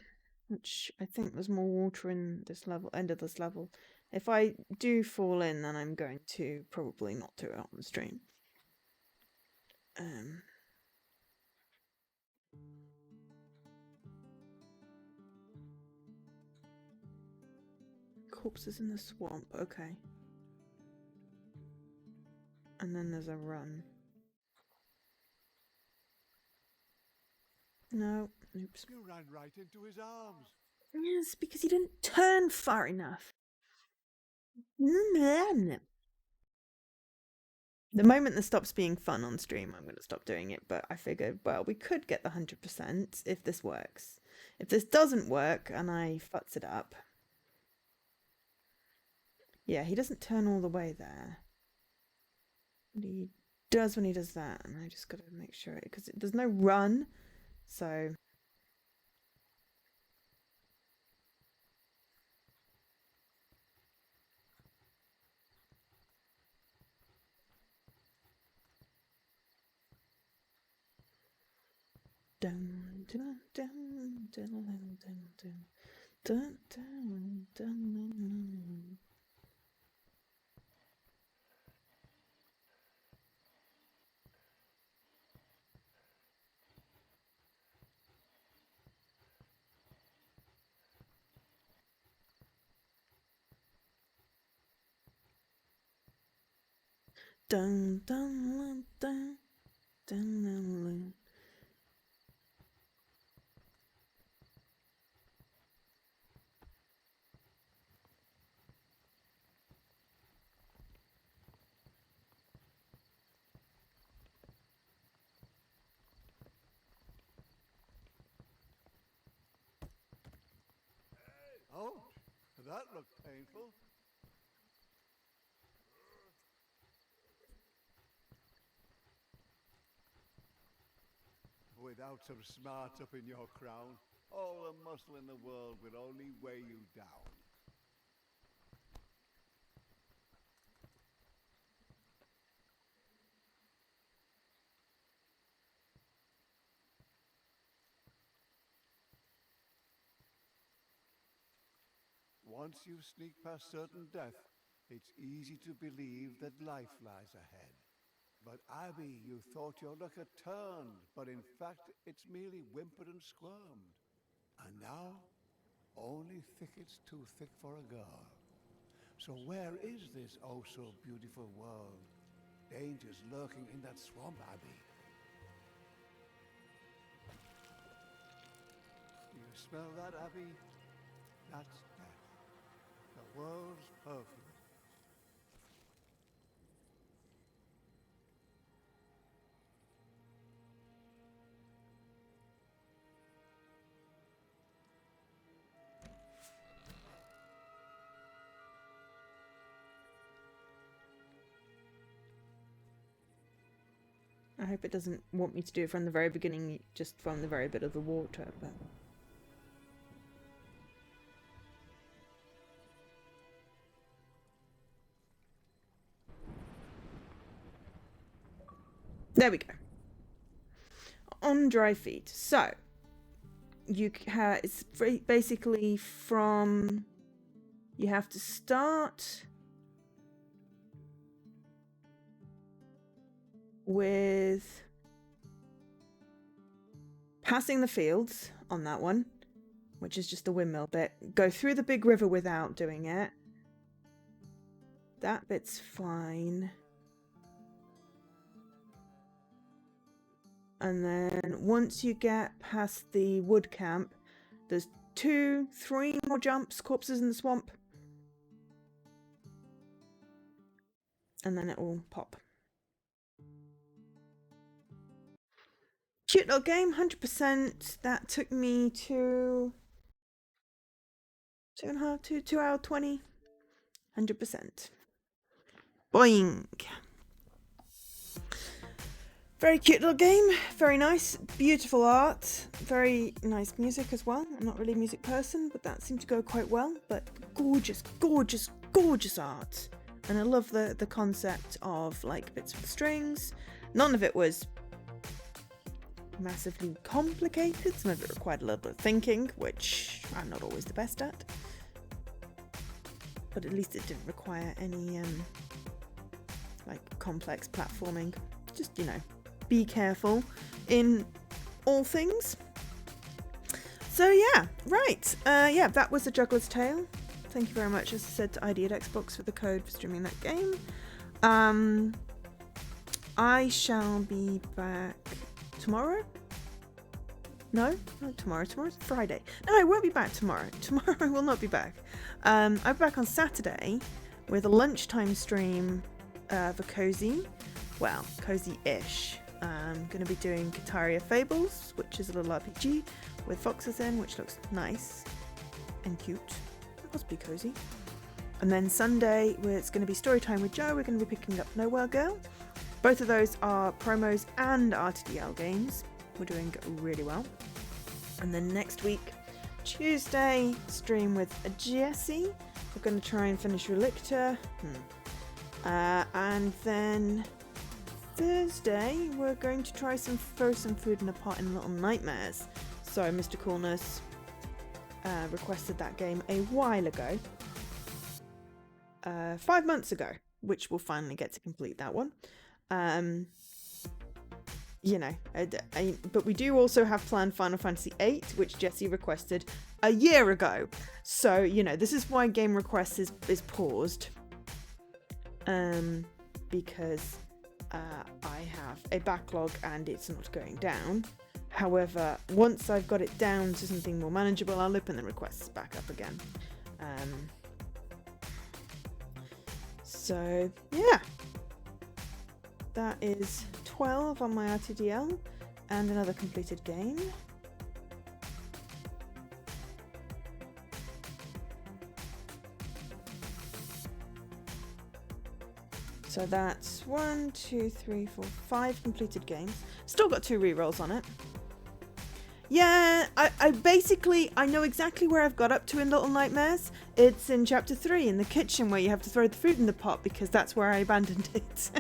Which I think there's more water in this level, end of this level. If I do fall in, then I'm going to probably not do it on the stream. Corpses in the swamp, okay. And then there's a run. No, oops. You ran right into his arms. Yes, because he didn't turn far enough. The moment this stops being fun on stream, I'm going to stop doing it, but I figured, well, we could get the 100% if this works. If this doesn't work and I futz it up... Yeah, he doesn't turn all the way there. But he does when he does that, and I just got to make sure, because there's no run, so... Dun, dun, dun, dun, dun, dun, dun, dun, dun, dun. Dun, dun, dun, dun, dun, dun. Oh, that looked painful. Without some smarts up in your crown, all the muscle in the world will only weigh you down. Once you sneak past certain death, it's easy to believe that life lies ahead. But Abby, you thought your luck had turned, but in fact it's merely whimpered and squirmed. And now, only thickets too thick for a girl. So where is this oh so beautiful world? Dangers lurking in that swamp, Abby. You smell that, Abby? That's death. The world's perfume. I hope it doesn't want me to do it from the very beginning, just from the very bit of the water, but... There we go. On dry feed. So, it's basically from... You have to start with passing the fields on that one, which is just the windmill bit. Go through the big river without doing it. That bit's fine. And then once you get past the wood camp, there's 2, 3 more jumps, corpses in the swamp. And then it will pop. Cute little game, 100%. That took me to 2 hour 20. 100%. Boing. Very cute little game, very nice, beautiful art, very nice music as well. I'm not really a music person, but that seemed to go quite well. But gorgeous, gorgeous, gorgeous art. And I love the concept of like bits with strings. None of it was massively complicated. Some of it required a little bit of thinking, which I'm not always the best at. But at least it didn't require any like complex platforming. Just, you know, be careful in all things. So yeah, right. Yeah, that was the Juggler's Tale. Thank you very much, as I said, to Ideate Xbox for the code for streaming that game. I shall be back tomorrow. No, not tomorrow. Tomorrow's Friday. No, I won't be back tomorrow. Tomorrow I will not be back. I'll be back on Saturday with a lunchtime stream for Cozy. Well, Cozy-ish. I'm going to be doing Guitaria Fables, which is a little RPG with foxes in, which looks nice and cute. It must be cozy. And then Sunday, it's going to be Storytime with Joe. We're going to be picking up Nowhere Girl. Both of those are promos and RTDL games. We're doing really well. And then next week, Tuesday, stream with Jessie. We're going to try and finish Relicta. And then Thursday, we're going to try throw some food in a pot in Little Nightmares. So Mr. Coolness requested that game a while ago. 5 months ago, which we'll finally get to complete that one. You know, but we do also have planned Final Fantasy VIII, which Jessie requested a year ago. So, you know, this is why game requests is paused. Because I have a backlog and it's not going down. However, once I've got it down to something more manageable, I'll open the requests back up again. So, yeah. That is 12 on my RTDL and another completed game. So that's 1, 2, 3, 4, 5 completed games. Still got 2 rerolls on it. Yeah, I basically, I know exactly where I've got up to in Little Nightmares. It's in chapter 3 in the kitchen where you have to throw the food in the pot because that's where I abandoned it.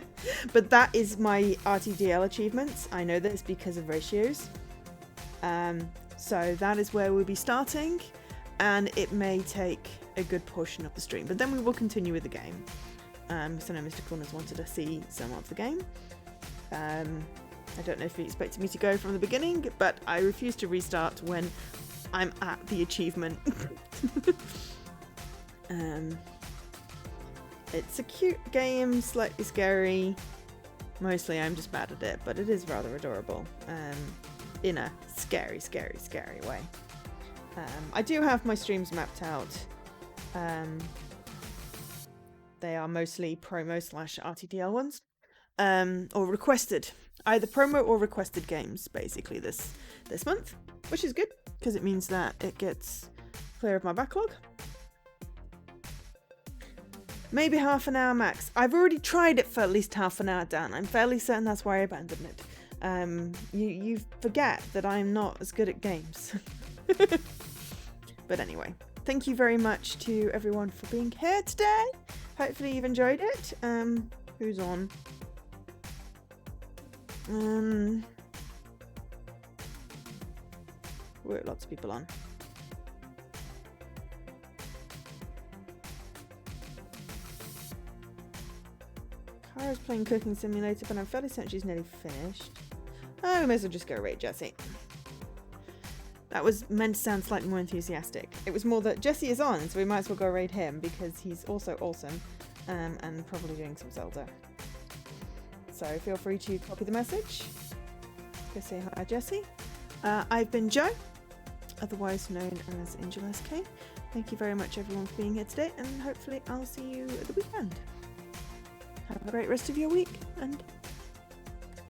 But that is my RTDL achievements. I know this because of ratios. So that is where we'll be starting, and it may take a good portion of the stream, but then we will continue with the game. So I know Mr. Corners wanted to see some of the game. I don't know if he expected me to go from the beginning, but I refuse to restart when I'm at the achievement. It's a cute game, slightly scary. Mostly I'm just bad at it, but it is rather adorable. In a scary, scary, scary way. I do have my streams mapped out. They are mostly promo/RTDL ones. Or requested. Either promo or requested games, basically, this month. Which is good, because it means that it gets clear of my backlog. Maybe half an hour max. I've already tried it for at least half an hour, Dan. I'm fairly certain that's why I abandoned it. you forget that I'm not as good at games. But anyway, thank you very much to everyone for being here today. Hopefully you've enjoyed it. Who's on? Lots of people on. Kara's playing Cooking Simulator, but I'm fairly certain she's nearly finished. Oh, we may as well just go raid Jessie. That was meant to sound slightly more enthusiastic. It was more that Jessie is on, so we might as well go raid him because he's also awesome, and probably doing some Zelda. So feel free to copy the message. Go say hi, Jessie. I've been Jo, otherwise known as Angel SK. Thank you very much everyone for being here today, and hopefully I'll see you at the weekend. Have a great rest of your week, and